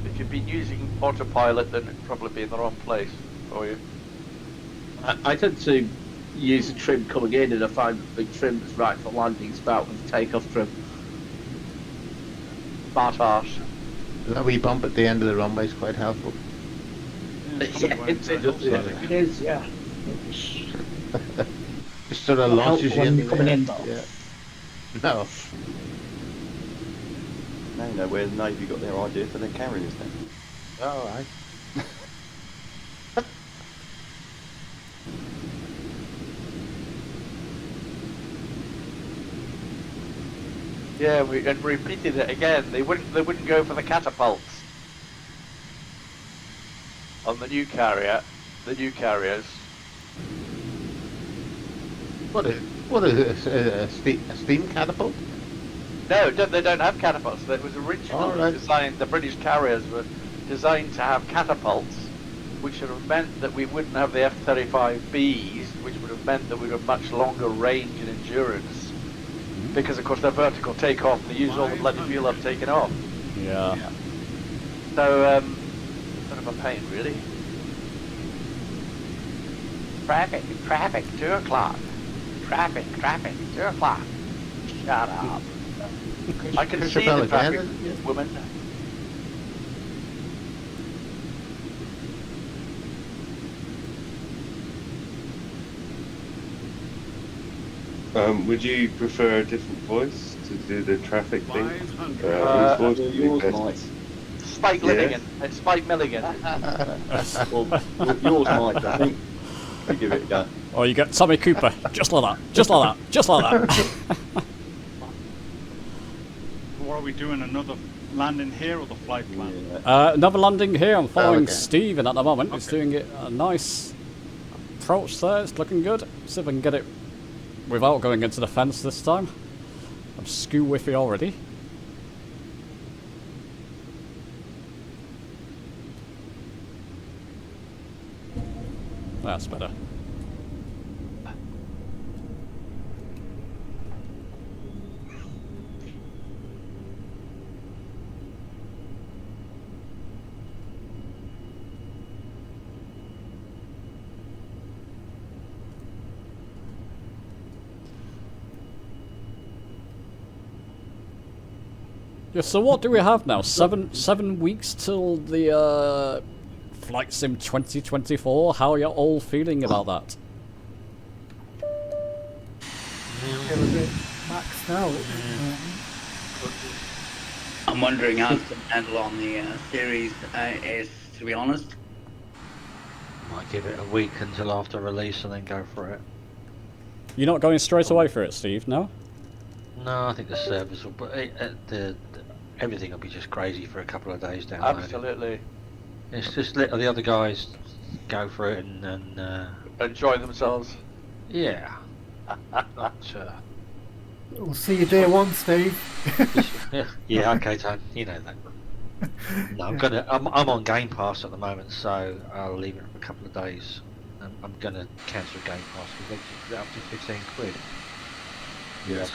If you've been using autopilot, then it'd probably be in the wrong place for you. I tend to use a trim coming in, and I find that the trim that's right for landing is about with the takeoff trim. Smart arse. That wee bump at the end of the runway is quite helpful. Yeah, it is, yeah. It sort of launches you when in you're coming in, though. Yeah. No. Now you know where the Navy got their idea for their carriers then. Oh, aye. Yeah, we repeated it again. They wouldn't go for the catapults on the new carriers. What is it? A steam catapult? No, they don't have catapults. It was originally designed. The British carriers were designed to have catapults, which would have meant that we wouldn't have the F-35Bs, which would have meant that we'd have much longer range and endurance. Because of course they're vertical takeoff, they use all the bloody fuel I've taken off. Yeah. So, sort of a pain, really. Traffic, 2 o'clock. Traffic, 2 o'clock. Shut up. I can see the traffic, woman. Would you prefer a different voice to do the traffic thing? Whose voice would be yours best? might. Spike Milligan. It's Spike Milligan. Well, yours might, I think. You give it a go. Or you get Tommy Cooper, just like that, just like that, just like that. What are we doing? Another landing here or the flight plan? Another landing here. I'm following okay. Steven at the moment. He's doing it a nice approach there. It's looking good. See if I can get it without going into the fence this time. I'm skew whiffy already. That's better. Yeah, so what do we have now? Seven weeks till the Flight Sim 2024. How are you all feeling about that? Feel a bit maxed out. I'm wondering how to handle on the series is, to be honest. Might give it a week until after release and then go for it. You're not going straight away for it, Steve, no? No, I think the servers will, but everything will be just crazy for a couple of days down Absolutely. It's just let the other guys go for it and enjoy themselves. Yeah. We'll see you day one, Steve. yeah, okay, Tone. You know that. No, I'm on Game Pass at the moment, so I'll leave it for a couple of days. I'm gonna cancel Game Pass because they're up to 15 quid. Yeah,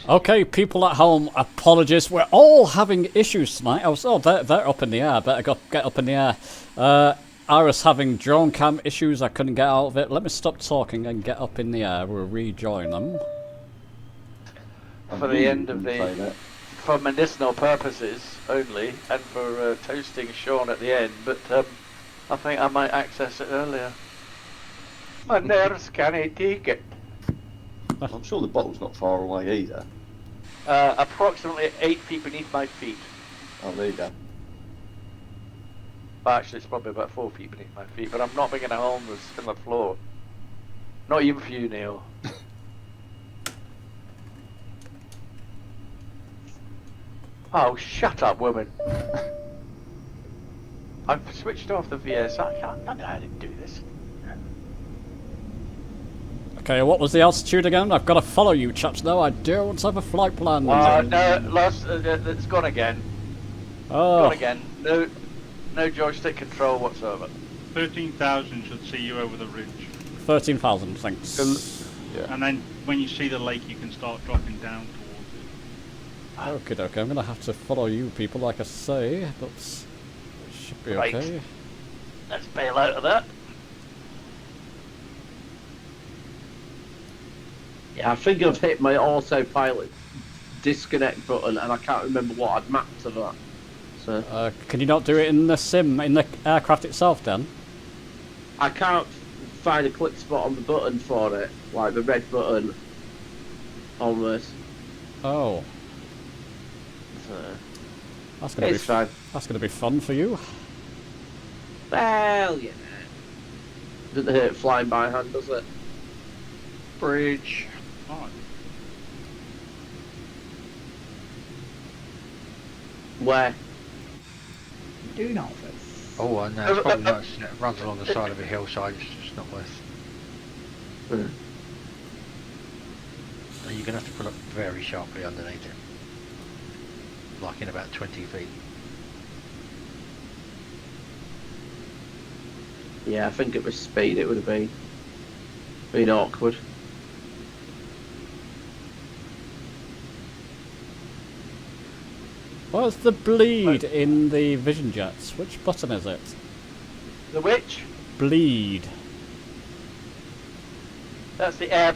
Okay, people at home, apologies. We're all having issues tonight. They're up in the air. Better get up in the air. I was having drone cam issues. I couldn't get out of it. Let me stop talking and get up in the air. We'll rejoin them. For the end of the... For medicinal purposes only, and for toasting Shaun at the end, but I think I might access it earlier. My nerves can't take it. I'm sure the bottle's not far away either. Approximately 8 feet beneath my feet. Oh, there you go. Well, actually, it's probably about 4 feet beneath my feet, but I'm not making a hole in the floor. Not even for you, Neil. Oh, shut up, woman. I've switched off the VS. I don't know how to do this. Okay, what was the altitude again? I've got to follow you chaps now. I don't have a flight plan. No, it's gone again. Oh. Gone again. No joystick control whatsoever. 13,000 should see you over the ridge. 13,000, thanks. Yeah. And then when you see the lake, you can start dropping down towards it. Okay, I'm gonna have to follow you people, like I say, but it should be Right. okay. Let's bail out of that. Yeah, I think I've hit my autopilot disconnect button, and I can't remember what I'd mapped to that. So can you not do it in the sim, in the aircraft itself, then? I can't find a click spot on the button for it, like the red button on this. Oh. So That's gonna it's fine. That's gonna be fun for you. Well, yeah. Doesn't hurt flying by hand, does it? Bridge. Oh. Where? Do not. Oh, I know. It's probably not. It runs along the side of a hillside. It's just not worth. You're gonna have to pull up very sharply underneath it, like in about 20 feet. Yeah, I think it was speed. It would have been awkward. What's the bleed in the Vision Jets? Which button is it? The which? Bleed. That's the air.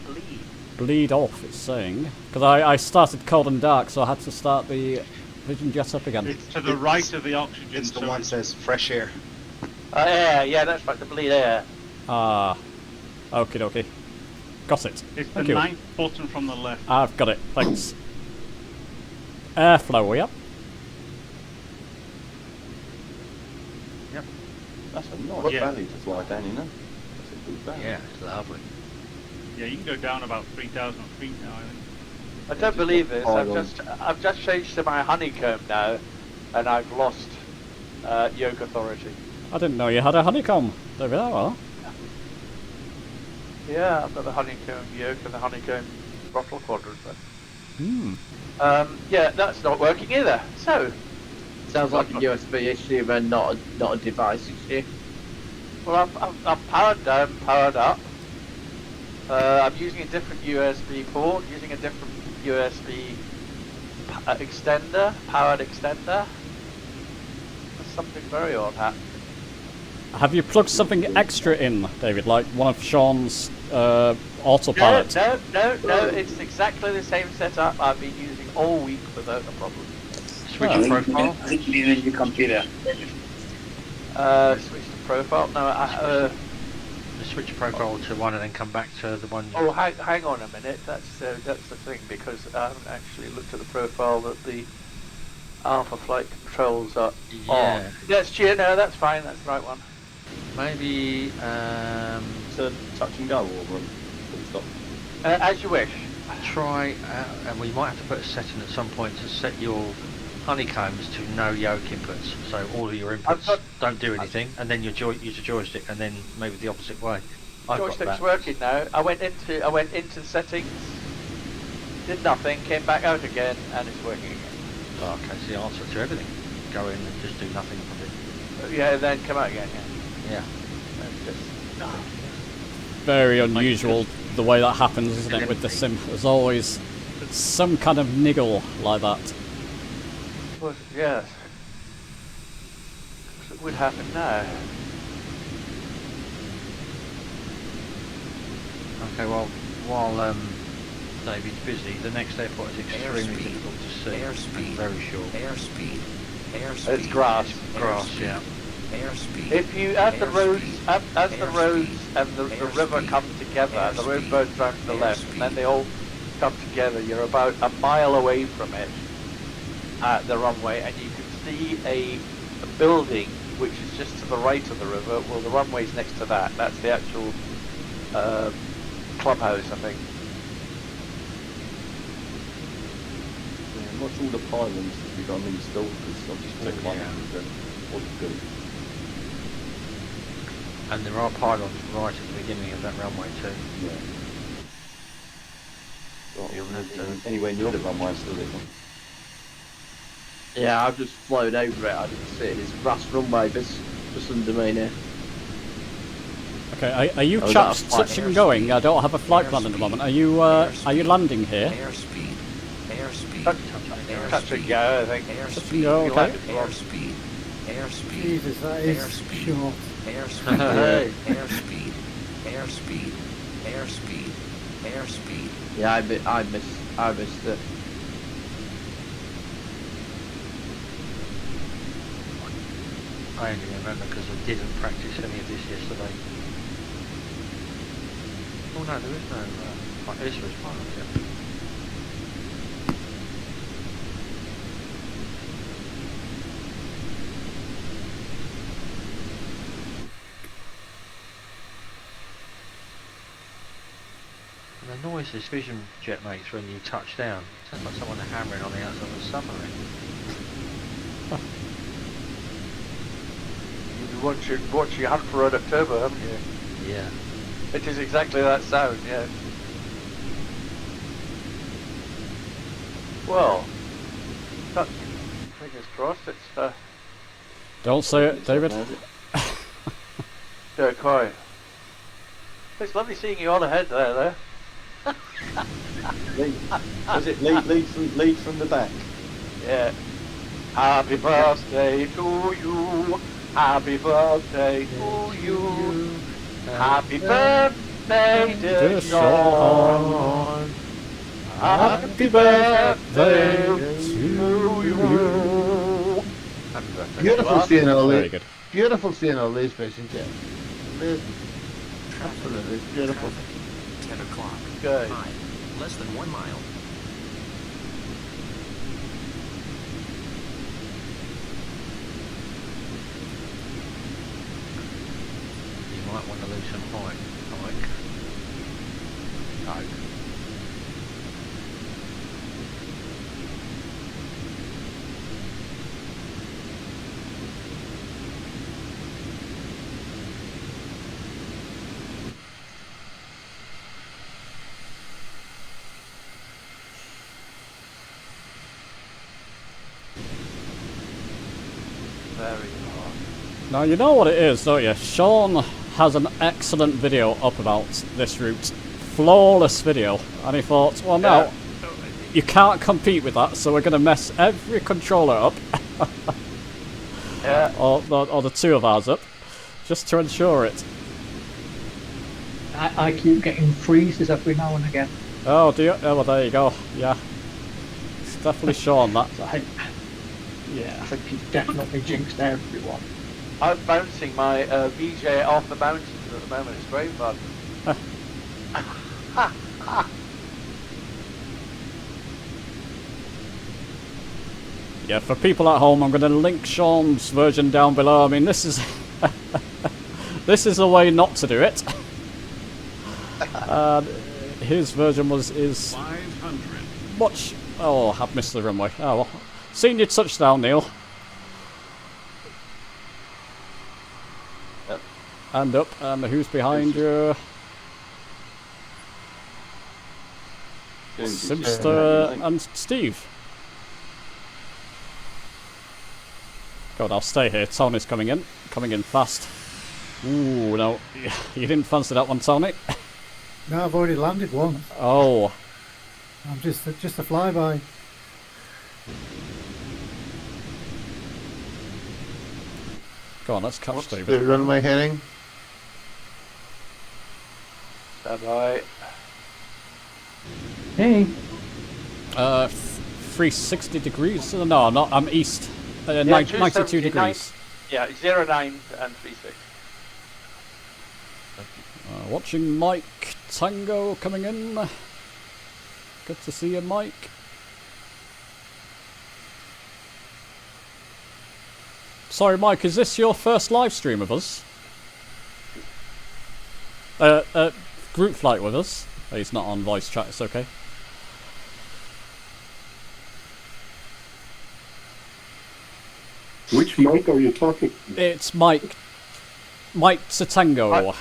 Bleed. Bleed off, it's saying. Because I started cold and dark, so I had to start the Vision Jet up again. It's to the right of the oxygen. It's the one that says fresh air. Air, yeah, that's right, the bleed air. Ah. Okie dokie. got it. It's Thank the you. 9th button from the left. I've got it. Thanks. Airflow, yep. Yep. That's a nice Yeah. valley to fly down, you know? That's a good valley. Yeah, it's lovely. Yeah, you can go down about 3,000 feet now, I think. I don't believe this. I've just changed to my honeycomb now, and I've lost yoke authority. I didn't know you had a honeycomb. There we are. Yeah, I've got the honeycomb yoke and the honeycomb throttle quadrant. Hmm. Yeah, that's not working either. So, Sounds like a USB issue and not a device issue. well, I've powered down, powered up. I'm using a different USB port, using a different USB extender, powered extender. There's something very odd happening. Have you plugged something extra in, David, like one of Shaun's autopilot? No, it's exactly the same setup I've been using all week without a problem. Switch to profile. Your computer. Switch to profile? No, Switch profile to one and then come back to the one. Oh, hang on a minute. That's the thing, because I haven't actually looked at the profile that the Alpha flight controls are on. That's no, that's fine. That's the right one. Maybe to touch and go or full stop. As you wish. Try, and we might have to put a setting at some point to set your honeycombs to no yoke inputs. So all of your inputs don't do anything, and then you use a joystick, and then maybe the opposite way. Joystick's working now. I went into the settings, did nothing, came back out again, and it's working again. Oh, okay, it's the answer to everything. Go in and just do nothing from it. Yeah, then come out again. Yeah. Very unusual the way that happens, isn't it, with the sim? There's always some kind of niggle like that. Well, yes. It would happen now. Okay, well, while David's busy, the next airport is extremely difficult to see. Airspeed. Very short. Airspeed. It's grass. Grass, yeah. Airspeed. If you as the roads and the river come together, the road goes round to the left, and then they all come together. You're about a mile away from it at the runway, and you can see a building which is just to the right of the river. Well, the runway's next to that. That's the actual clubhouse, I think. Yeah, watch all the pylons that we got installed, because I've just checked one because it wasn't good. And there are pylons right at the beginning of that runway too. Yeah. Anywhere near the runway, I'm still there. Yeah, I've just flown over it. I didn't see it. It's grass runway just under me now. Okay, are you chaps touching and going? I don't have a flight plan at the moment. Are you landing here? Airspeed. Airspeed. Touch and go, I think. Touch and go, okay. Airspeed. Airspeed. Jesus, that is short. Airspeed. Airspeed. Airspeed. Airspeed. Airspeed. Yeah, I missed it. I only remember because I didn't practice any of this yesterday. Oh no, there is no. This was one, yeah. The noise this Vision Jet makes when you touch down, it sounds like someone hammering on the outside of a submarine. You've watched your Hunt for Red October, haven't you? Yeah. It is exactly that sound, yeah. Well, fingers crossed, it's Don't say it, David. Go quiet. It's lovely seeing you all ahead there. Was it lead from the back? Yeah. Happy birthday to you. Happy birthday to you. Happy birthday, dear Shaun. Happy birthday to you. Beautiful seeing all Very these. good. Beautiful seeing all these Vision Jets. Amazing. Absolutely beautiful. 10 o'clock. Good. 5. Less than 1 mile. You might want to lose some height, Mike. No. Very hard. Now you know what it is, don't you? Shaun has an excellent video up about this route. Flawless video. And he thought, well now, you can't compete with that, so we're going to mess every controller up. Yeah. Or the two of ours up. Just to ensure it. I keep getting freezes every now and again. Oh, do you? Oh, well, there you go. Yeah. It's definitely Shaun, that. So yeah, I think he's definitely jinxed everyone. I'm bouncing my VJ off the mountains at the moment. It's great fun. Yeah, for people at home, I'm going to link Shaun's version down below. I mean, this is this is a way not to do it. His version is 500. much. Oh, I've missed the runway. Oh well. Seen your touchdown, Neil. Yep. And up, and who's behind you? Simster and Steve. God, I'll stay here. Tony's coming in fast. Ooh, no, you didn't fancy that one, Tony. No, I've already landed one. Oh, I'm just a flyby. go on, let's catch What's David. the runway heading? Stand by. Hey. 360 degrees. No, I'm not. I'm east. 92 degrees. Yeah, 09 and 36. Watching Mike Tango coming in. Good to see you, Mike. Sorry, Mike, is this your first live stream of us? Group flight with us? Oh, he's not on voice chat, it's okay. Which Mike are you talking to? It's Mike. Mike Tango.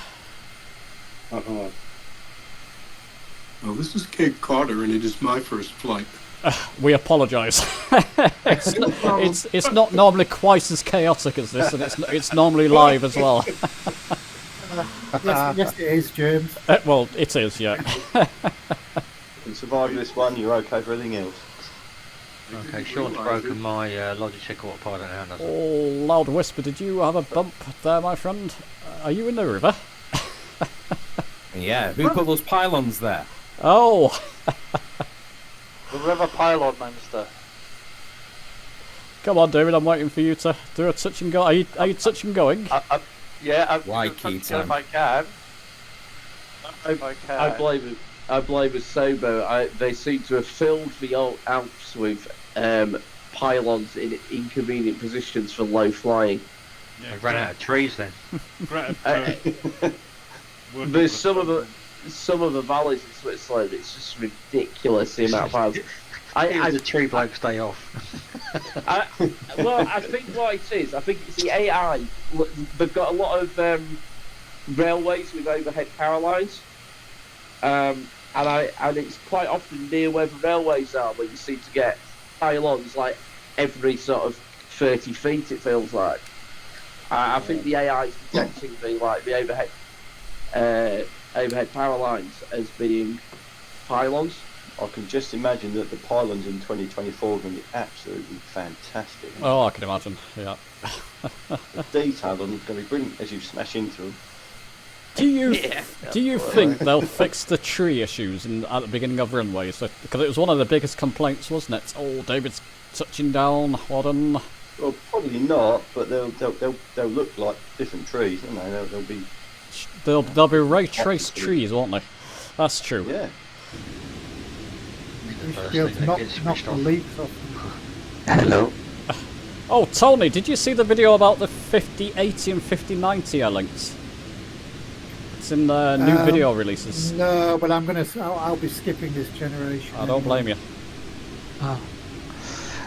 Oh, this is Cape Carter, and it is my first flight. We apologise. it's not normally quite as chaotic as this, and it's normally live as well. Yes, it is, James. Well, it is, yeah. You survive this one, you're okay for everything else. Okay, Shaun's broken my Logitech autopilot now, doesn't it? Oh, loud whisper, did you have a bump there, my friend? Are you in the river? Yeah, who put those pylons there? Oh! The river pylon monster. Come on, David, I'm waiting for you to do a touch and go. Are you touch and going? Yeah, I'm Why, if I Keaton? I blame us sober. They seem to have filled the old Alps with pylons in inconvenient positions for low flying. Yeah, they ran out of trees then. There's some of the valleys in Switzerland. It's just ridiculous the amount of pylons. The tree blokes stay off. Well, I think what it is, I think it's the AI. They've got a lot of railways with overhead power lines, and it's quite often near where the railways are where you seem to get pylons like every sort of 30 feet. It feels like. I think the AI is detecting the overhead power lines as being pylons. I can just imagine that the pylons in 2024 are going to be absolutely fantastic. Oh, I can imagine, yeah. The detail on them is going to be brilliant as you smash into them. Do you think they'll fix the tree issues at the beginning of runways? Because it was one of the biggest complaints, wasn't it? Oh, David's touching down. Well done. Well, probably not, but they'll look like different trees, won't they? They'll be ray traced trees, won't they? That's true. Yeah. We should be able to knock the leaks off. Hello. Oh, Tony, did you see the video about the 5080 and 5090 I linked? It's in the new video releases. No, but I'll be skipping this generation. I don't blame you. Oh.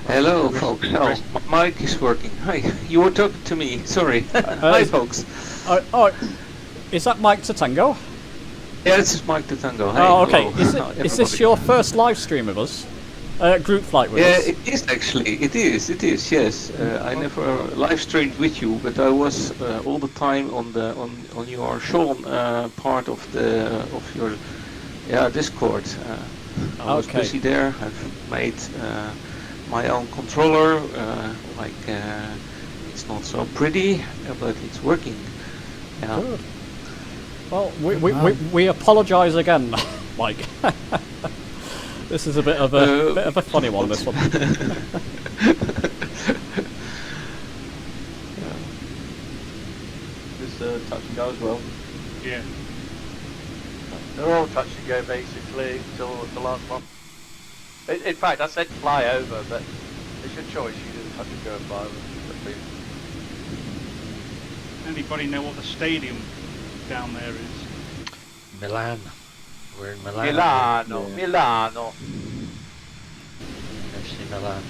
Hello, folks. Oh, my mic is working. Hi, you were talking to me. Sorry. Hi, folks. Is that Mike to Tango? Yeah, this is Mike to Tango. Hey, oh, okay. hello. Is this your first live stream with us? Group flight with us? Yeah, it is actually. It is. Yes. I never live streamed with you, but I was all the time on your Shaun part of your Discord. I was busy there. I've made my own controller. It's not so pretty, but it's working. Yeah. Good. Well, we apologise again, Mike. This is a bit of a funny one. This one. Just touch and go as well. Yeah. They're all touch and go basically until the last one. In fact, I said fly over, but it's your choice. You do touch and go and fly over. Anybody know what the stadium down there is? Milan. We're in Milan. Milano. FC Milan.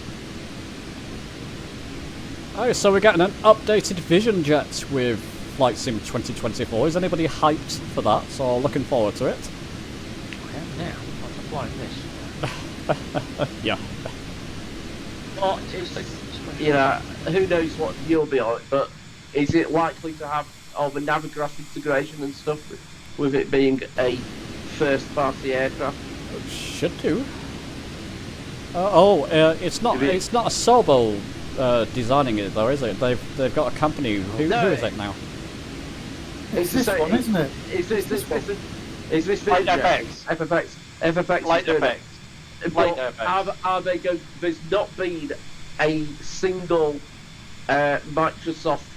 Oh, so we're getting an updated Vision Jet with Flight Sim 2024. Is anybody hyped for that? So looking forward to it. I am now. I'm flying this. Yeah. Well, who knows what you'll be on it, but is it likely to have all the Navigraph integration and stuff with it being a first-party aircraft? Should do. It's not a Sobo designing it though, is it? They've got a company. Who is it now? It's this one, isn't it? Is this Light FFX? FFX. Light FX. Are they going? There's not been a single Microsoft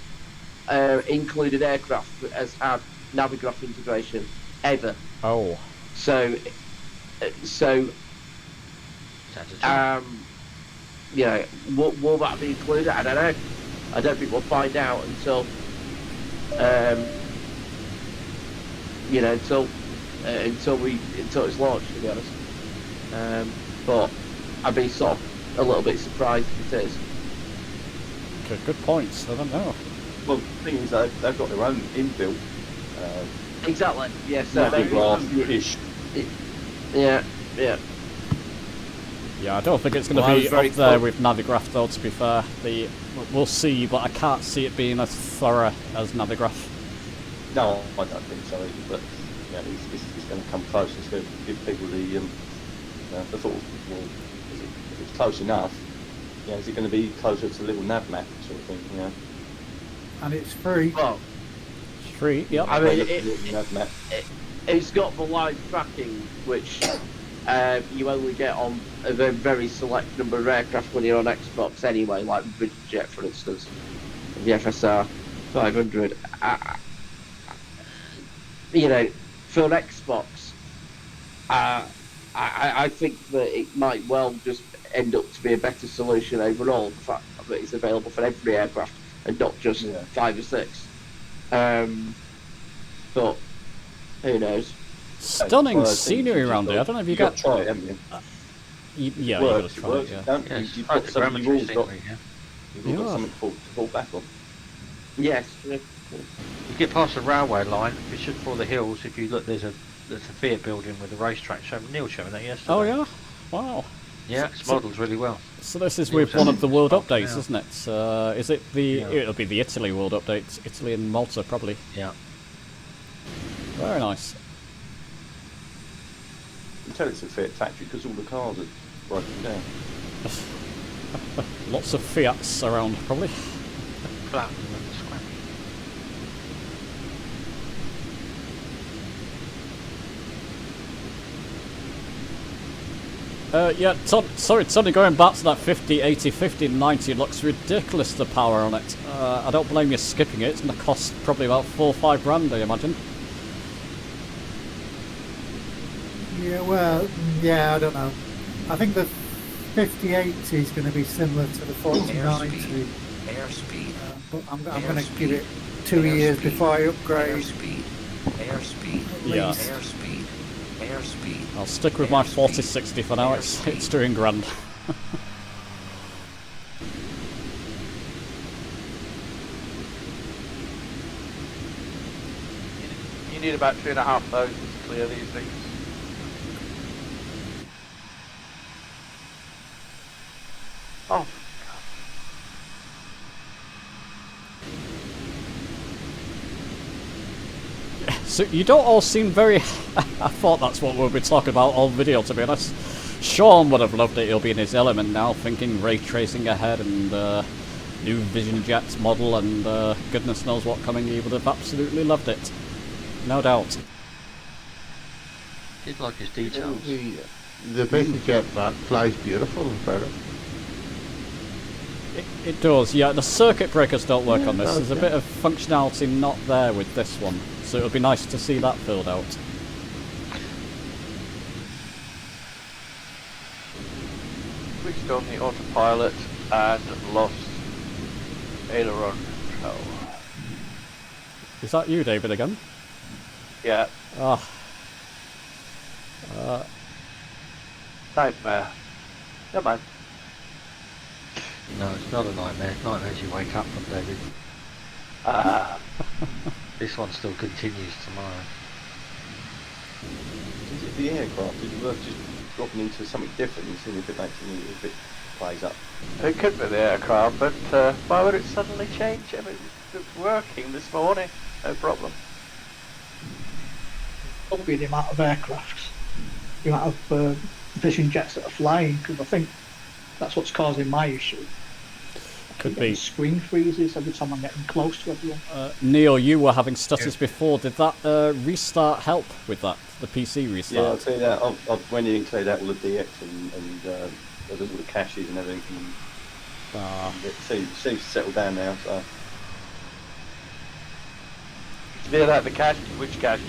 included aircraft that has had Navigraph integration ever. Oh. So, will that be included? I don't know. I don't think we'll find out until, until it's launched, to be honest. But I'd be sort of a little bit surprised if it is. Okay, good points. I don't know. Well, the thing is, they've got their own inbuilt. Exactly. Yes. Yeah, Navigraph-ish. Yeah. Yeah, I don't think it's going to be up there with Navigraph though, to be fair. We'll see, but I can't see it being as thorough as Navigraph. No, I don't think so either, but yeah, it's going to come close. It's going to give people the thought, well, if it's close enough, is it going to be closer to the little nav map sort of thing, And it's free. Well, it's free, yep. I mean, it's got the live tracking, which you only get on a very, very select number of aircraft when you're on Xbox anyway, like Vision Jet, for instance, the FSR 500. For an Xbox, I think that it might well just end up to be a better solution overall, the fact that it's available for every aircraft and not just 5 or 6. But who knows? Stunning scenery around here. I don't know if you got. Try it, haven't you? Yeah, you got to try it. Yeah. You've got something to fall back on. Yes. You get past the railway line, you should follow the hills. If you look, there's a Fiat building with a racetrack. Neil showed me that yesterday. Oh yeah, wow. Yeah, it's modelled really well. So this is with one of the world updates, isn't it? Is it the? It'll be the Italy world update. Italy and Malta probably. Yeah. Very nice. You can tell it's a Fiat factory because all the cars are broken down. Lots of Fiats around, probably. Flat and scrappy. Sorry, Tony, going back to that 50, 80, 50, 90, it looks ridiculous, the power on it. I don't blame you skipping it. It's going to cost probably about 4 or 5 grand, I imagine. Yeah, well, yeah, I don't know. I think the 5080 is going to be similar to the 4090. Airspeed. But I'm going to give it 2 years before I upgrade. Airspeed. Yeah. Airspeed. Airspeed. I'll stick with my 4060 for now. It's doing grand. You need about 2,500 to clear these things. Oh. So you don't all seem very... I thought that's what we'll be talking about all video, to be honest. Shaun would have loved it. He'll be in his element now, thinking ray tracing ahead and new Vision Jets model and goodness knows what coming. He would have absolutely loved it. No doubt. Did like his details. The basic jet that flies beautiful and better. It does, yeah. The circuit breakers don't work on this. There's a bit of functionality not there with this one. So it would be nice to see that filled out. Switched on the autopilot and lost aileron control. Is that you, David, again? Yeah. Ah. Nightmare. Never mind. No, it's not a nightmare. Nightmares you wake up from, David. This one still continues tomorrow. Is it the aircraft? Is it worth just dropping into something different and seeing if it makes if it plays up? It could be the aircraft, but why would it suddenly change? I mean, it's working this morning, no problem. It'll be the amount of aircraft, the amount of Vision Jets that are flying, because I think that's what's causing my issue. Could be. Screen freezes every time I'm getting close to everyone. Neil, you were having stutters before. Did that restart help with that? The PC restart? Yeah, I'll tell you that. I went in and cleared out all the DX and all the caches and everything. It seems to settle down now. So. Clear out the cache. Which caches?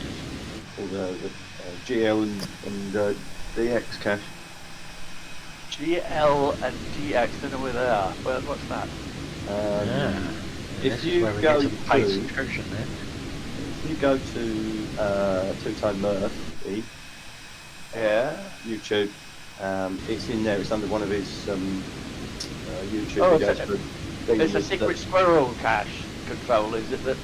All the GL and DX cache. GL and DX, don't know where they are. What's that? If you go to subscription then. If you go to Two-Tone Murphy, YouTube, it's in there. It's under one of his YouTube videos. It's a secret squirrel cache control. Is it that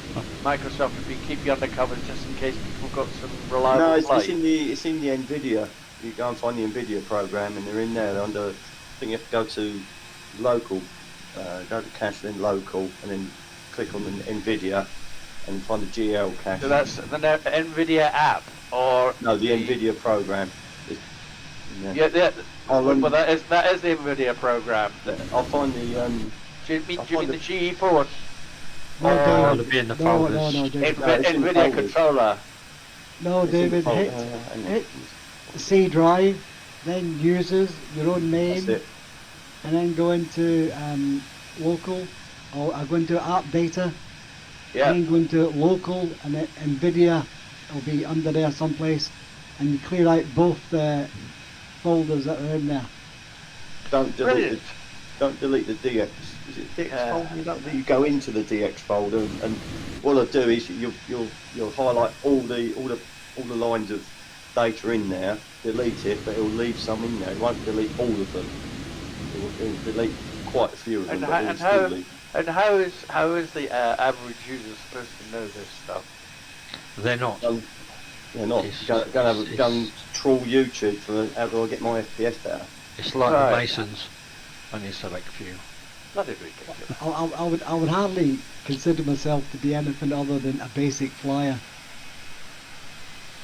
Microsoft would be keep you undercover just in case people got some reliable? No, it's in the NVIDIA. You go and find the NVIDIA program, and they're in there. Under, I think you have to go to local, go to cache, then local, and then click on the NVIDIA, and find the GL cache. So that's the NVIDIA app, or no, the NVIDIA program. Yeah, well, that is the NVIDIA program. I'll find the. Do you mean the GeForce? No, David. NVIDIA controller. No, David. Hit C drive, then users, your own name, and then go into local, or go into app data, and then go into local, and then NVIDIA will be under there someplace, and you clear out both the folders that are in there. Don't delete the DX. Is it DX folder? You go into the DX folder, and what I'll do is you'll highlight all the lines of data in there, delete it, but it will leave some in there. It won't delete all of them. It will delete quite a few of them. And how is the average user supposed to know this stuff? They're not. They're not. Go and trawl YouTube for how do I get my FPS better. It's like the Masons. Only a select few. Bloody ridiculous. I would hardly consider myself to be anything other than a basic flyer.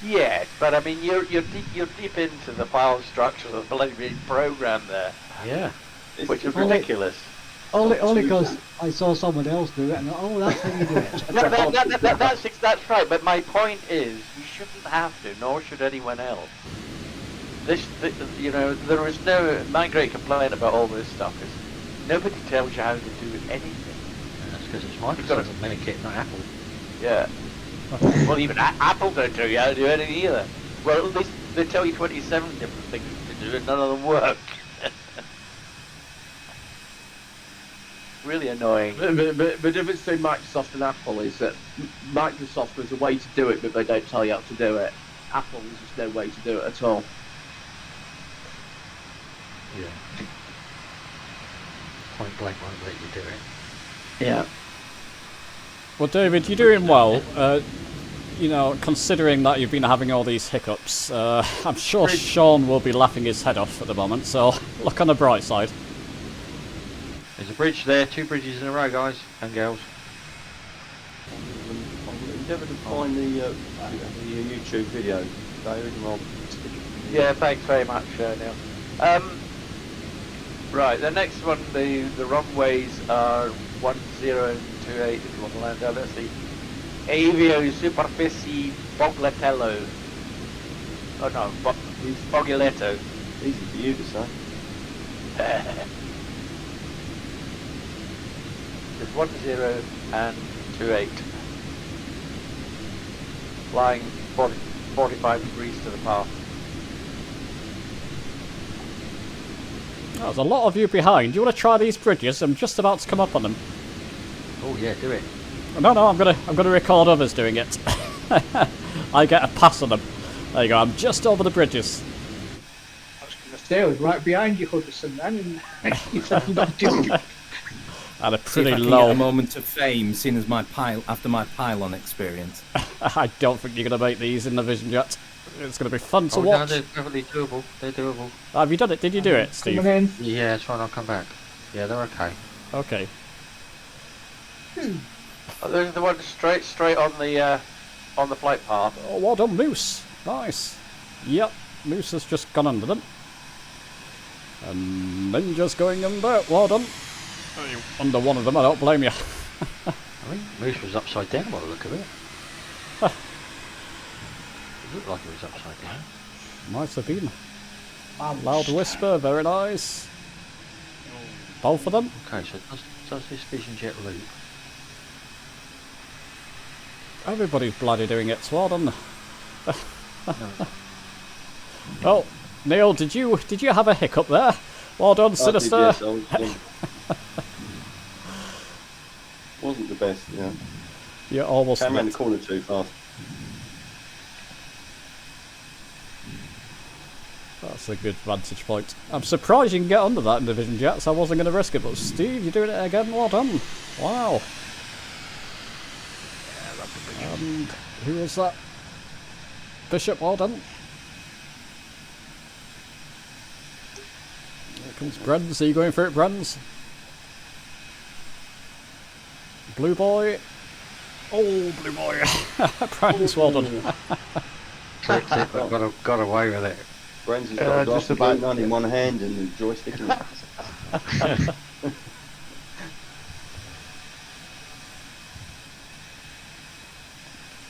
Yes, but I mean you're deep into the file structure of the bloody program there. Yeah, which is ridiculous. Only because I saw someone else do it, and that's how you do it. That's right. But my point is, you shouldn't have to, nor should anyone else. There is no. My great complaint about all this stuff is nobody tells you how to do anything. That's because it's Microsoft that make it, not Apple. Yeah. Well, even Apple don't tell you how to do anything either. Well, at least They tell you 27 different things to do and none of them work. Really annoying. But the difference between Microsoft and Apple is that Microsoft was a way to do it, but they don't tell you how to do it. Apple, there's just no way to do it at all. Yeah. Point blank won't let you do it. Yeah. Well, David, you're doing well. You know, considering that you've been having all these hiccups, I'm sure Shaun will be laughing his head off at the moment, so look on the bright side. There's a bridge there, 2 bridges in a row, guys and girls. I'll endeavour to find the YouTube video, David, and I'll stick it. Yeah, thanks very much, Neil. Right, the next one, the runways are 1028 if you want to land there. That's the Avio Superficie Boglietello. Oh no, Boglieto. Easy for you to say. There's 10 and 28. Flying 45 degrees to the path. Oh, there's a lot of you behind. Do you want to try these bridges? I'm just about to come up on them. Oh yeah, do it. No, I'm gonna record others doing it. I get a pass on them. There you go. I'm just over the bridges. I was going to say I was right behind you, Huddison. Then you said you're not doing it. At a See pretty if I can low get a moment of fame, seeing as after my pylon experience. I don't think you're gonna make these in the Vision Jet. It's gonna be fun to No, watch. they're perfectly doable. They're doable. Have you done it? Did you do it, Steve? Coming in. Yeah, it's fine. I'll come back. Yeah, they're okay. Okay. Oh, there's the one straight on the flight path. Oh, well done, Moose. Nice. Yep, Moose has just gone under them. And Ninja's going under. Well done. Under one of them, I don't blame you. I think Moose was upside down by the look of it. It looked like it was upside down. Might have been. Loud whisper, very nice. Both of them. Okay, so does this Vision Jet loop? Everybody's bloody doing it, so well done. Oh, Neil, did you have a hiccup there? Well done, Sinister. Wasn't the best, yeah. You're almost came around the corner too fast. That's a good vantage point. I'm surprised you can get under that in the Vision Jets. I wasn't going to risk it, but Steve, you're doing it again. Well done. Wow. And who was that? Bishop, well done. Here comes Brens. Are you going for it, Brens? Blue boy. Oh, blue boy. Brens, well done. Clipped it, but got away with it. Brens has got a glass of gun in one hand and the joystick in the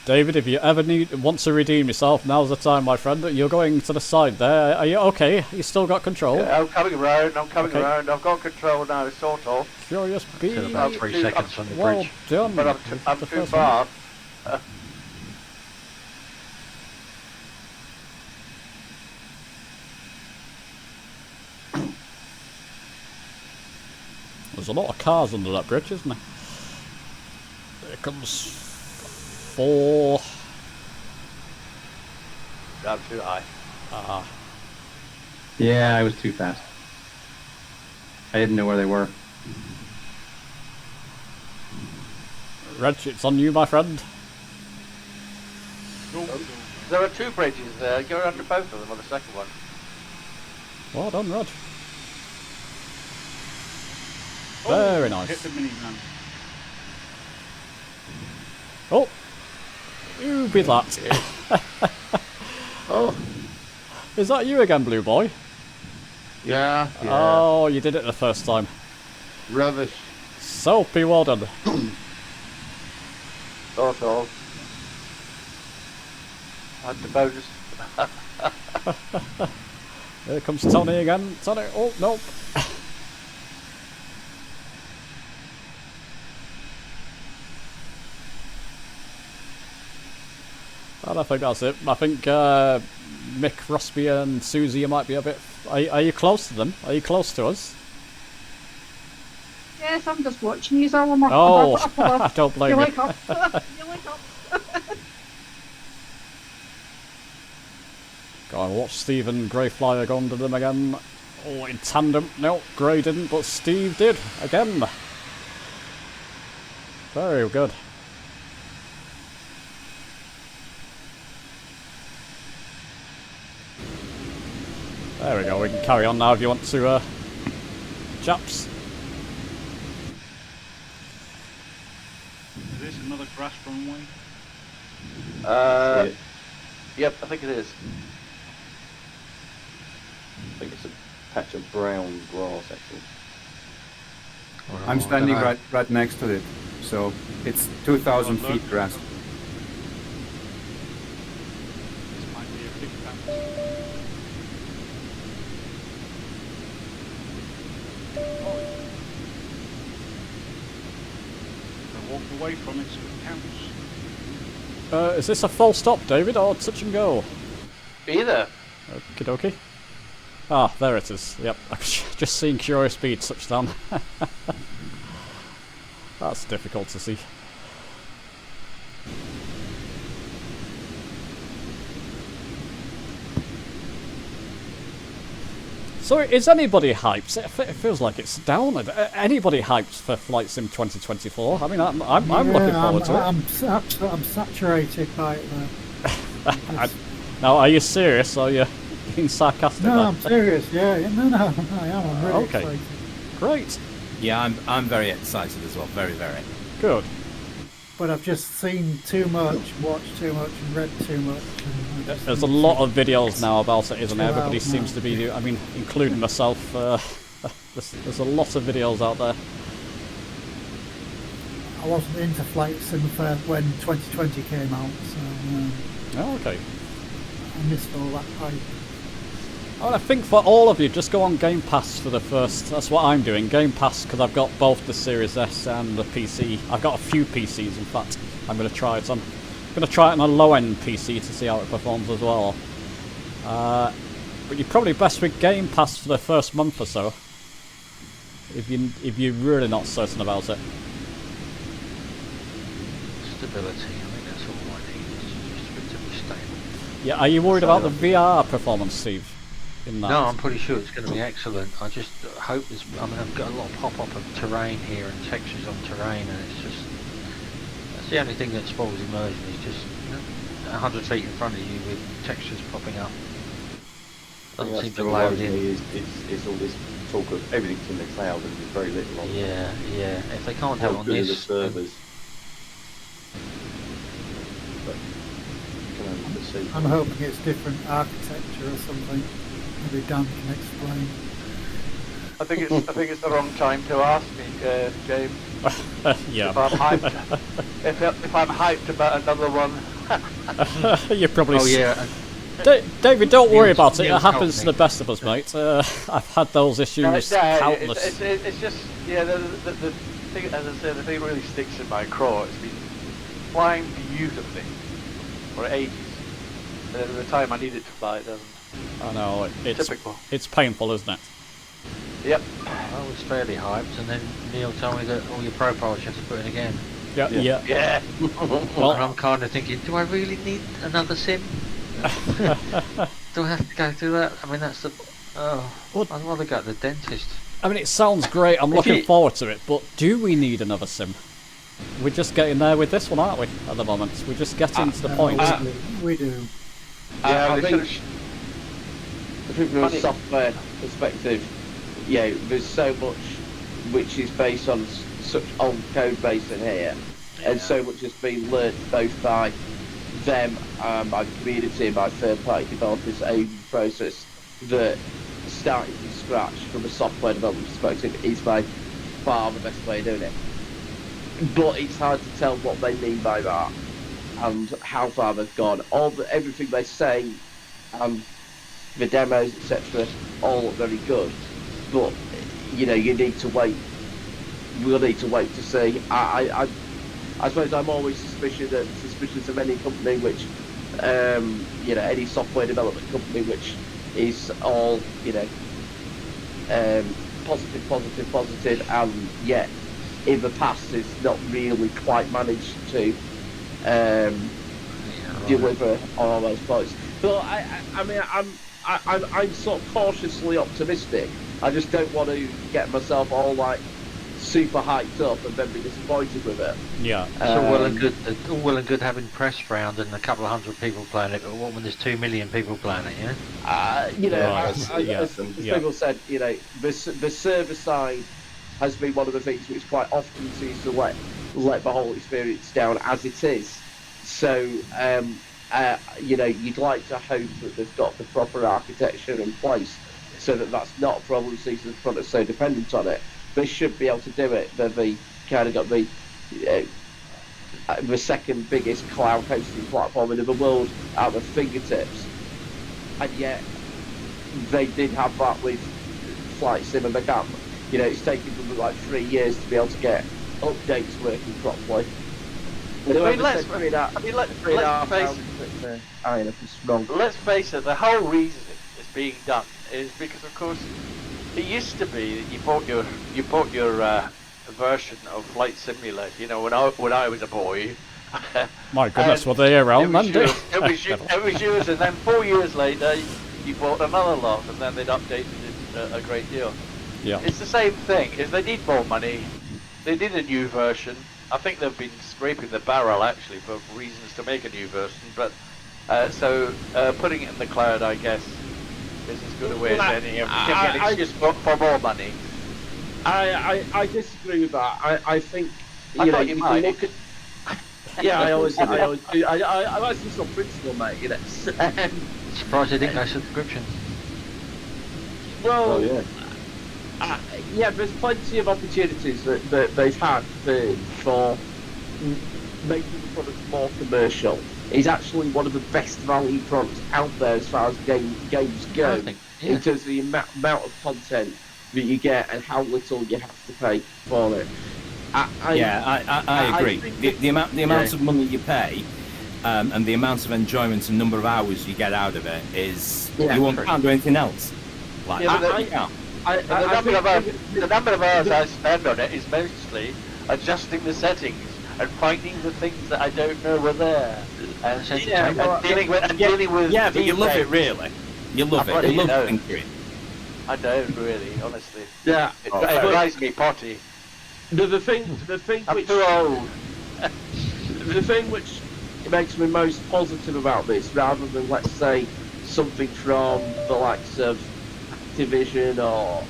David, if you ever want to redeem yourself, now's the time, my friend. You're going to the side there. Are you okay? You still got control? Yeah, I'm coming around. Around. I've got control now, sort of. Curious bee. Still about 3 seconds on the well bridge. Done. But I'm too far. There's a lot of cars under that bridge, isn't there? There comes 4. I'm too high. Ah. Yeah, I was too fast. I didn't know where they were. Reg, it's on you, my friend. There are 2 bridges there. Go under both of them on the second one. Well done, Rod. Oh, Very nice. Hit the minivan. Oh, who be that? Oh, is that you again, Blue Boy? yeah. Oh, you did it the first time. Rubbish. Soapy, well done. Sort of. Had the bonus. Here comes Tony again. Tony, oh, nope. And I think that's it. I think Mick, Rossby and Susie, you might be a bit... Are you close to them? Are you close to us? Yes, I'm just watching you all on my... Oh, I don't blame you. You wake up. You wake up. Go on, watch Steve and Greyflyer go under them again. Oh, in tandem. No, Grey didn't, but Steve did. Again. Very good. There we go, we can carry on now if you want to, chaps. Is this another grass runway? Yep, I think it is. I think it's a patch of brown grass, actually. I'm standing right next to it, so it's 2,000 feet grass. This might be a big patch. Walk away from it so it counts. Is this a full stop, David, or touch and go? Either. Okie dokie. Ah, there it is. Yep, I've just seen Curious Speed touchdown. That's difficult to see. So is anybody hyped? It feels like it's down. Anybody hyped for Flight Sim 2024? I mean, I'm looking forward to it. I'm saturated by it now. Now, are you serious? Or are you being sarcastic? No, I'm serious. Yeah, no, I am. I'm really excited. Great. Yeah, I'm very excited as well. Very, very. Good. But I've just seen too much, watched too much, and read too much. There's a lot of videos now about it, isn't there? Everybody seems to be, I mean, including myself. There's a lot of videos out there. I wasn't into Flight Sim when 2020 came out, so oh, okay. I missed all that hype. Well, I think for all of you, just go on Game Pass for the first. That's what I'm doing. Game Pass, because I've got both the Series S and the PC. I've got a few PCs, in fact. I'm going to try it on. I'm going to try it on a low-end PC to see how it performs as well. But you're probably best with Game Pass for the first month or so, if you're really not certain about it. Stability. I think that's all I need. It's just for it to be stable. Yeah. Are you worried about the VR performance, Steve? In that? No, I'm pretty sure it's going to be excellent. I just hope there's... I mean, I've got a lot of pop-up of terrain here and textures on terrain, and it's just... That's the only thing that spoils immersion, is just 100 feet in front of you with textures popping up. Doesn't seem to load in. It's all this talk of everything's in the cloud and there's very little on. Yeah. If they can't do it on this... the servers. But you can only perceive. I'm hoping it's different architecture or something. Maybe Dan can explain. I think it's the wrong time to ask me, James. Yeah. If I'm hyped about another one. You're probably. Oh yeah. David, don't worry about it. It happens to the best of us, mate. I've had those issues countless. It's just the thing, as I said, the thing that really sticks in my craw. It's been flying beautifully for ages. And at the time I need it to fly, it doesn't. I know, it's typical. It's painful, isn't it? Yep. I was fairly hyped, and then Neil told me that all your profiles you have to put in again. Yeah. Well, and I'm kind of thinking, do I really need another sim? Do I have to go through that? I mean, that's the... Oh, I'd rather go to the dentist. I mean, it sounds great. I'm looking forward to it, but do we need another sim? We're just getting there with this one, aren't we, at the moment? We're just getting to the point. We do. I think from a software perspective, there's so much which is based on such old code base in here, and so much has been learnt both by them, by the community, and by third-party developers' own process, that starting from scratch from a software development perspective is by far the best way of doing it. But it's hard to tell what they mean by that and how far they've gone. Everything they say, the demos, etc., all look very good. But you need to wait. We'll need to wait to see. I suppose I'm always suspicious of any company which any software development company which is all positive, and yet in the past it's not really quite managed to deliver on all those points. But I'm sort of cautiously optimistic. I just don't want to get myself all like super hyped up and then be disappointed with it. Yeah. It's all well and good having press round and a couple of hundred people playing it, but what when there's 2 million people playing it, as people said, the server side has been one of the things which quite often seems to let the whole experience down as it is. So, you'd like to hope that they've got the proper architecture in place so that that's not a problem since the product's so dependent on it. They should be able to do it. They've kind of got the second biggest cloud hosting platform in the world at their fingertips, and yet they did have that with Flight Sim and Macam. It's taken them like 3 years to be able to get updates working properly. Let's face it, the whole reason it's being done is because, of course, it used to be that you bought your version of Flight Simulator. When I was a boy. My goodness, were they around then? It was yours, and then 4 years later, you bought another lot, and then they'd updated it a great deal. Yeah. It's the same thing. If they need more money, they need a new version. I think they've been scraping the barrel actually for reasons to make a new version, but so putting it in the cloud, I guess, is as good a way as any. It's just for more money. I disagree with that. I think I thought you might. Look at, yeah, I always do. I'm actually some principle, mate. Surprised they didn't go subscription. Well, yeah, there's plenty of opportunities that they've had for making the product more commercial. It's actually one of the best value products out there as far as games go, in terms of the amount of content that you get and how little you have to pay for it. I agree. The amount of money you pay and the amount of enjoyment and number of hours you get out of it is you can't do anything else. Like, the number of hours I spend on it is mostly adjusting the settings and finding the things that I don't know were there, and dealing with. Yeah, but you love it, really. You love it. You love thinking. I don't really, honestly. Yeah, it drives me potty. The thing I'm which too old. The thing which makes me most positive about this, rather than let's say something from the likes of Activision or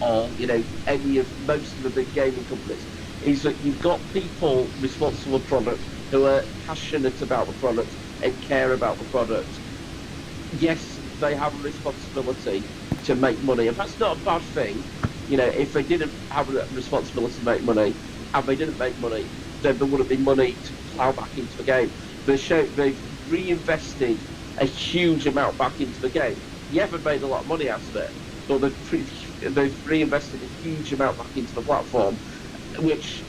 most of the big gaming companies, is that you've got people responsible for the product who are passionate about the product and care about the product. Yes, they have a responsibility to make money, and that's not a bad thing. If they didn't have a responsibility to make money, and they didn't make money, then there wouldn't be money to plough back into the game. They've reinvested a huge amount back into the game. You haven't made a lot of money out of it, but they've reinvested a huge amount back into the platform, which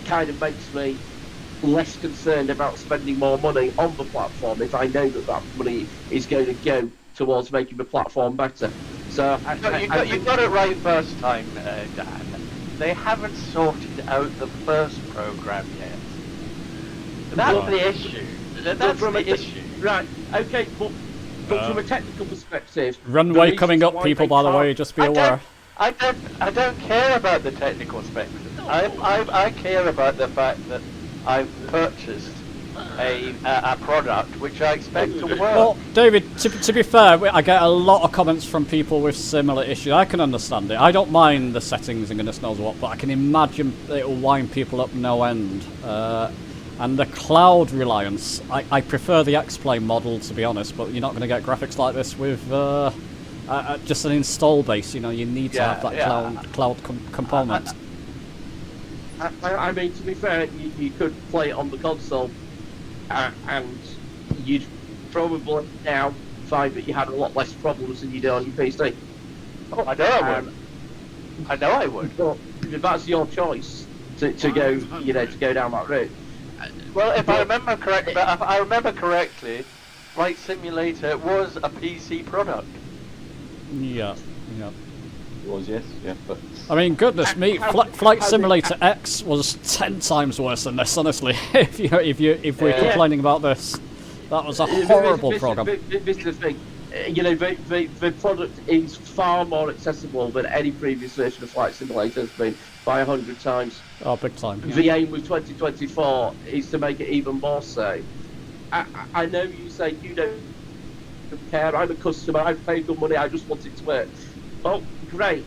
kind of makes me less concerned about spending more money on the platform if I know that money is going to go towards making the platform better. So you got it right first time, Dan. They haven't sorted out the first program yet. That's the issue. That's the issue. Right. Okay. But from a technical perspective, runway coming up, people. By the way, just be aware. I don't care about the technical spectrum. I care about the fact that I've purchased a product which I expect to work. Well, David, to be fair, I get a lot of comments from people with similar issues. I can understand it. I don't mind the settings and goodness knows what, but I can imagine it'll wind people up no end. And the cloud reliance, I prefer the X-Play model, to be honest, but you're not going to get graphics like this with just an install base. You need to have that cloud component. I mean, to be fair, you could play it on the console, and you'd probably now find that you had a lot less problems than you do on your PC. Oh, I know I would. I know I would. But that's your choice to go, to go down that route. Well, if I remember correctly, Flight Simulator was a PC product. Yeah, yeah. It was, yes, yeah, but... I mean, goodness me, Flight Simulator X was 10 times worse than this, honestly, if we're complaining about this. That was a horrible program. This is the thing. The product is far more accessible than any previous version of Flight Simulator has been by 100 times. Oh, big time. Yeah. The aim with 2024 is to make it even more so. I know you say you don't care, I'm a customer, I've paid good money, I just want it to work. Well, great.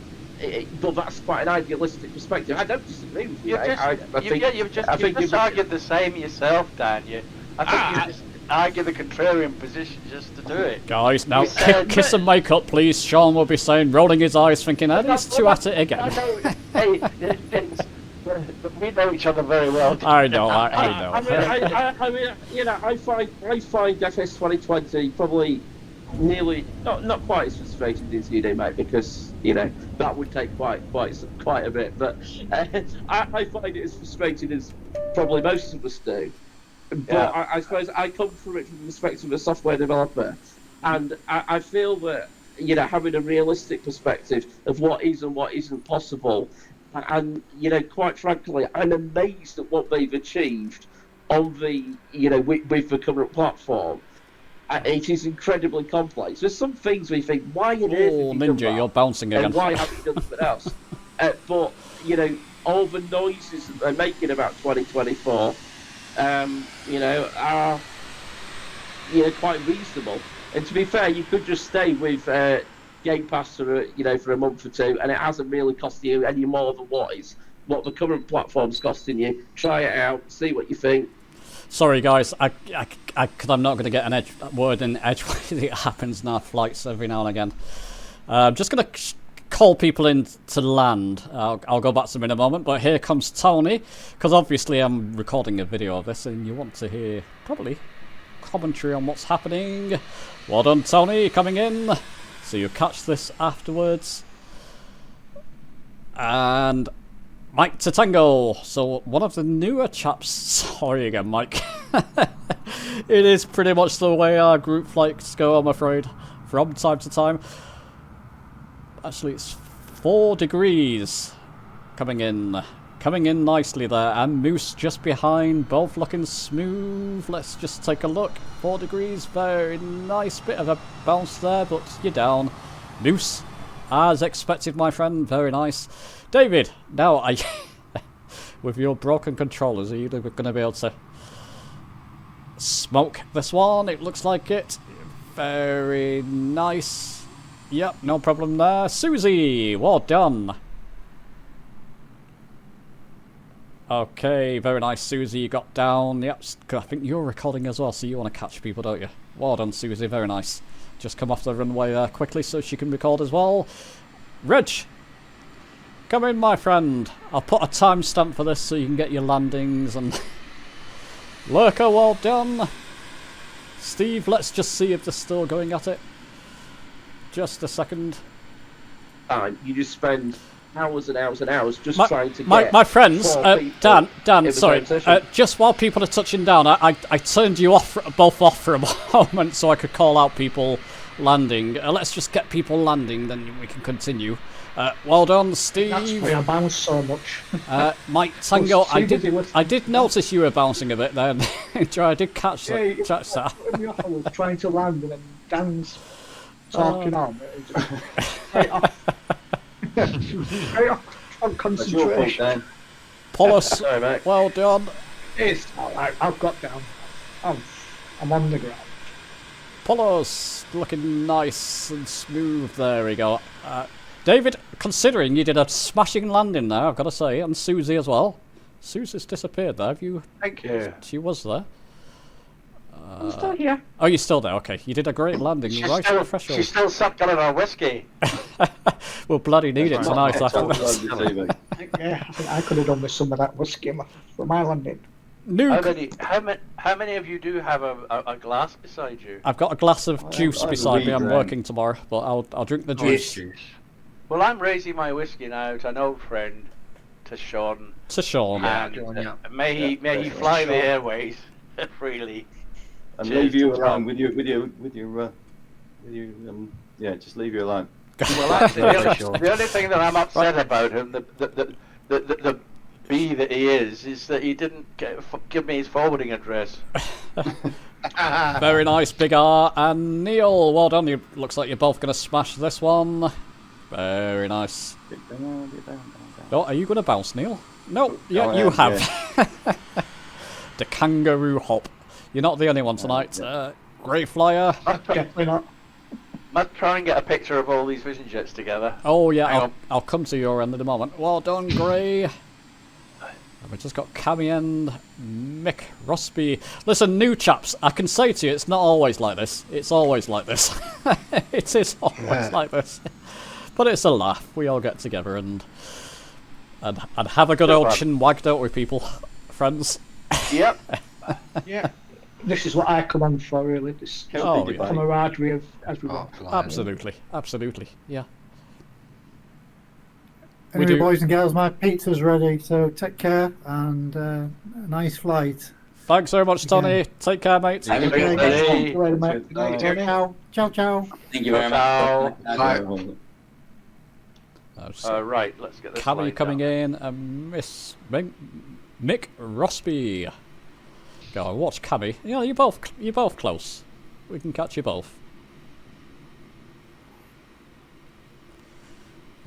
But that's quite an idealistic perspective. I don't disagree with you. You've just argued the same yourself, Dan. I think you just argue the contrarian position just to do it. Guys, now kiss and make up, please. Shaun will be saying, rolling his eyes, thinking, "Oh, these two at it again." We know each other very well. I know. I mean, I find FS2020 probably nearly not quite as frustrating as you do, mate, because that would take quite a bit. But I find it as frustrating as probably most of us do. But I suppose I come from it from the perspective of a software developer, and I feel that having a realistic perspective of what is and what isn't possible, and quite frankly, I'm amazed at what they've achieved on the with the current platform. It is incredibly complex. There's some things we think, why on earth have you done Ninja, that? you're bouncing again. And why haven't you done something else? But all the noises that they're making about 2024, are quite reasonable. And to be fair, you could just stay with Game Pass for a month or two, and it hasn't really cost you any more than what the current platform's costing you. Try it out, see what you think. Sorry, guys, because I'm not going to get an word in edgeways. It happens in our flights every now and again. I'm just going to call people in to land. I'll go back to them in a moment, but here comes Tony, because obviously I'm recording a video of this, and you want to hear, probably, commentary on what's happening. Well done, Tony, coming in. So you catch this afterwards. And Mike to Tango. So one of the newer chaps. Sorry again, Mike. It is pretty much the way our group flights go, I'm afraid, from time to time. Actually, it's 4 degrees coming in. Coming in nicely there. And Moose just behind, both looking smooth. Let's just take a look. 4 degrees, very nice bit of a bounce there, but you're down. Moose, as expected, my friend, very nice. David, now with your broken controllers, are you going to be able to smoke this one? It looks like it. Very nice. Yep, no problem there. Susie, well done. Okay, very nice, Susie. You got down. Yep, I think you're recording as well, so you want to catch people, don't you? Well done, Susie. Very nice. Just come off the runway there quickly so she can record as well. Reg, come in, my friend. I'll put a timestamp for this so you can get your landings. And Lurker, well done. Steve, let's just see if they're still going at it. Just a second. You just spend hours and hours and hours just trying to get my friends, Dan, sorry, transition. just while people are touching down, I turned you both off for a moment so I could call out people landing. Let's just get people landing, then we can continue. Well done, Steve. That's why I bounce so much. Mike Tango, I did notice you were bouncing a bit then. I did catch that. I was trying to land and then Dan's talking on. Straight off on concentration. Polis, well done. It's alright, I've got down. I'm on the ground. Polos, looking nice and smooth. There we go. David, considering you did a smashing landing there, I've got to say, and Susie as well. Susie's disappeared there. Have you? Thank you. She was there. I'm still here. Oh, you're still there. Okay, you did a great landing right at the threshold. She's still sucked on our whiskey. We'll bloody need it tonight after this. Yeah, I think I could have done with some of that whiskey for my landing. How many of you do have a glass beside you? I've got a glass of juice beside me. I'm working tomorrow, but I'll drink the juice. Well, I'm raising my whiskey now to an old friend, to Shaun. To Shaun. And may he fly the airways freely. And leave you alone with your just leave you alone. Well, actually, the only thing that I'm upset about him, the B that he is that he didn't give me his forwarding address. Very nice, Big R and Neil. Well done. You looks like you're both going to smash this one. Very nice. Oh, are you going to bounce, Neil? No, yeah, you have. Yeah. The kangaroo hop. You're not the only one tonight. Great flyer. Definitely not. Must try and get a picture of all these vision jets together. Oh yeah, I'll come to your end in a moment. Well done, Gray. And we've just got Cammy and Mick Rossby. Listen, new chaps, I can say to you, it's not always like this. It's always like this. It is always like this. But it's a laugh. We all get together and have a good old chin wag, don't we, people? Friends. Yep. Yeah. This is what I come on for, really. This camaraderie of everyone. Absolutely. Absolutely. Yeah. Anyway, boys and girls, my pizza's ready, so take care and a nice flight. Thanks very much, Tony. Take care, mate. Thank you very much. Ciao. Ciao, ciao. Thank you very much. Bye. Right, let's get this. Cammy coming in, and Miss Mick Rossby. Go watch Cammy. Yeah, you're both close. We can catch you both.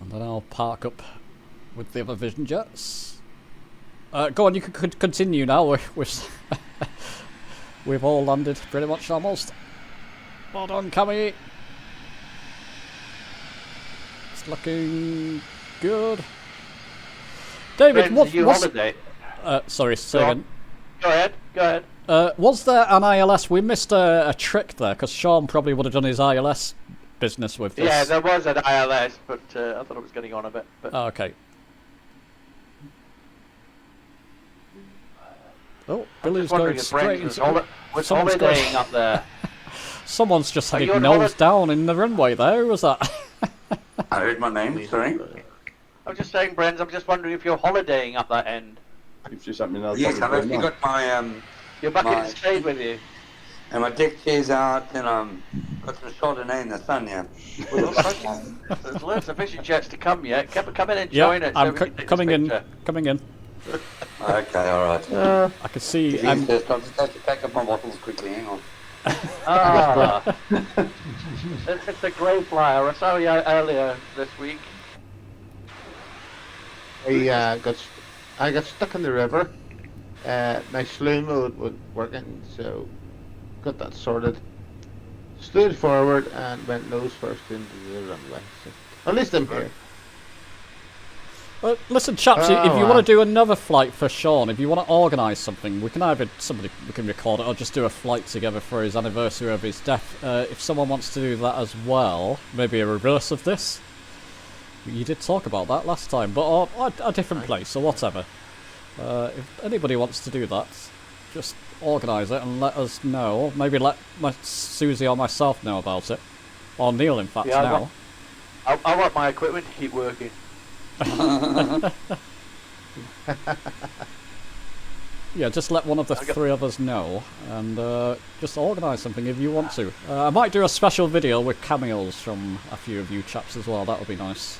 And then I'll park up with the other vision jets. Go on, you can continue now. We've all landed pretty much almost. Well done, Cammy. It's looking good. David, Friends, what's holiday? Sorry, say again. Go ahead. Was there an ILS? We missed a trick there because Shaun probably would have done his ILS business with this. Yeah, there was an ILS, but I thought it was getting on a bit. But... Oh, okay. Oh, Billy's going straight into... Was holidaying up there. Someone's just had his nose down in the runway there. Who was that? I heard my name, sorry. I'm just saying, Brens, I'm just wondering if you're holidaying up that end. It's just something else. Yes, I've actually got my... Your bucket stayed with you. And my deck chair's out, and got some Chardonnay in the sun, yeah. There's loads of vision jets to come yet. Come in and join it. I'm coming in. Coming in. Okay, alright. I can see... I'm just have to pack up my bottles quickly, hang on. It's a grey flyer. I saw you earlier this week. I got stuck in the river. My slew mode wasn't working, so got that sorted. Slewed forward and went nose first into the runway. So at least I'm here. Well, listen, chaps, if you want to do another flight for Shaun, if you want to organise something, we can we can record it or just do a flight together for his anniversary of his death. If someone wants to do that as well, maybe a reverse of this. You did talk about that last time, but a different place or whatever. If anybody wants to do that, just organise it and let us know. Maybe let Susie or myself know about it. Or Neil, in fact, now. I want my equipment to keep working. Yeah, just let one of the three of us know, and just organise something if you want to. I might do a special video with cameos from a few of you chaps as well, that would be nice.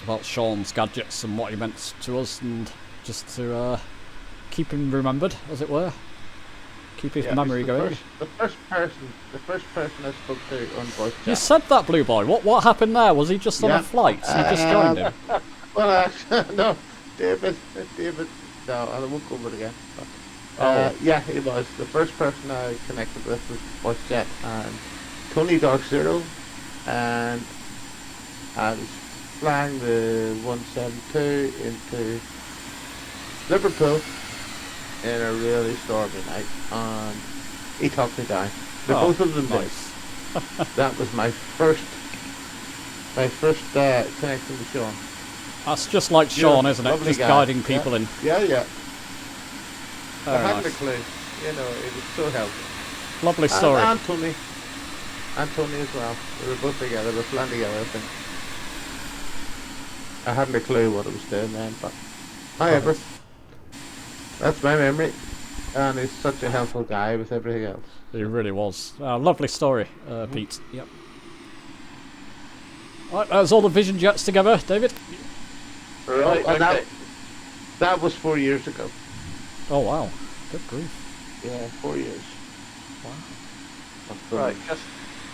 About Shaun's gadgets and what he meant to us, and just to keep him remembered, as it were. Keep his memory going. The first person I spoke to on voice chat. You said that, Blue Boy. What happened there? Was he just on a flight? You just joined him? Well, no, David. No, I won't go over it again. Yeah, he was. The first person I connected with was voice chat, and Tony Dark Zero, and I was flying the 172 into Liverpool in a really stormy night, and he talked me down. Both of them did. That was my first connection with Shaun. That's just like Shaun, isn't it? Just guiding people in. Yeah. I hadn't nice. a clue. You know, it was so helpful. Lovely story. And Tony as well. We were both together. We were flying together, I think. I hadn't a clue what it was doing then, but however, that's my memory. And he's such a helpful guy with everything else. He really was. Lovely story, Pete. Yep. Right, that's all the Vision Jets together, David. Right, okay. That was 4 years ago. Oh wow, good grief. Yeah, 4 years. Wow. Right, just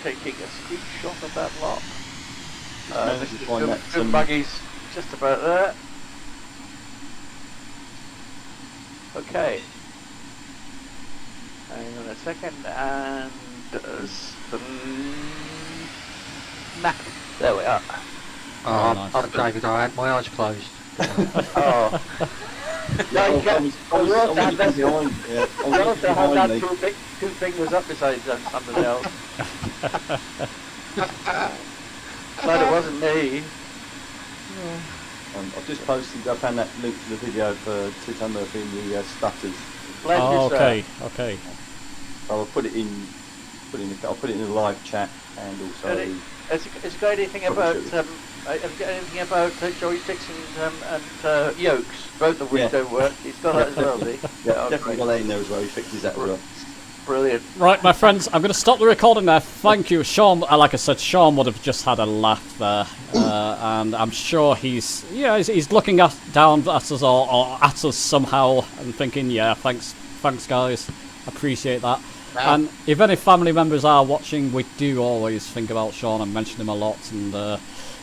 taking a screenshot of that lot. Good buggies, just about there. Okay. Hang on a second, and there we are. Oh, nice. David, I had my eyes closed. Oh. No, you can't. You also have that two fingers up beside something else. But it wasn't me. I've just posted. I found that link to the video for Tito Murphy and the stutters. Okay, okay. I'll put it in. I'll put it in the live chat and also. Has it got anything about? Have you got anything about joysticks and yokes? Both of which don't work. He's got that as well, has he? Yeah, definitely got that in there as well. He fixes that as well. Brilliant. Right, my friends, I'm going to stop the recording there. Thank you, Shaun. Like I said, Shaun would have just had a laugh there, and I'm sure he's looking down at us or at us somehow and thinking, yeah, thanks guys, appreciate that. And if any family members are watching, we do always think about Shaun and mention him a lot, and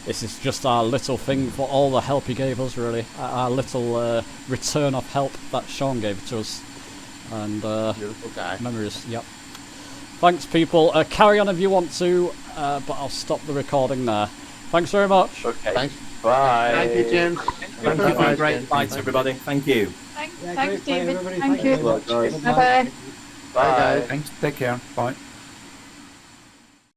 this is just our little thing for all the help he gave us, really. Our little return of help that Shaun gave to us. And beautiful guy. Memories, yep. Thanks, people. Carry on if you want to, but I'll stop the recording there. Thanks very much. Okay. Thanks. Bye. Thank you, James. Thank you for a great fight, everybody. Thank you. Thanks, David. Thank you. Well, guys. Bye-bye. Bye. Thanks. Take care. Bye.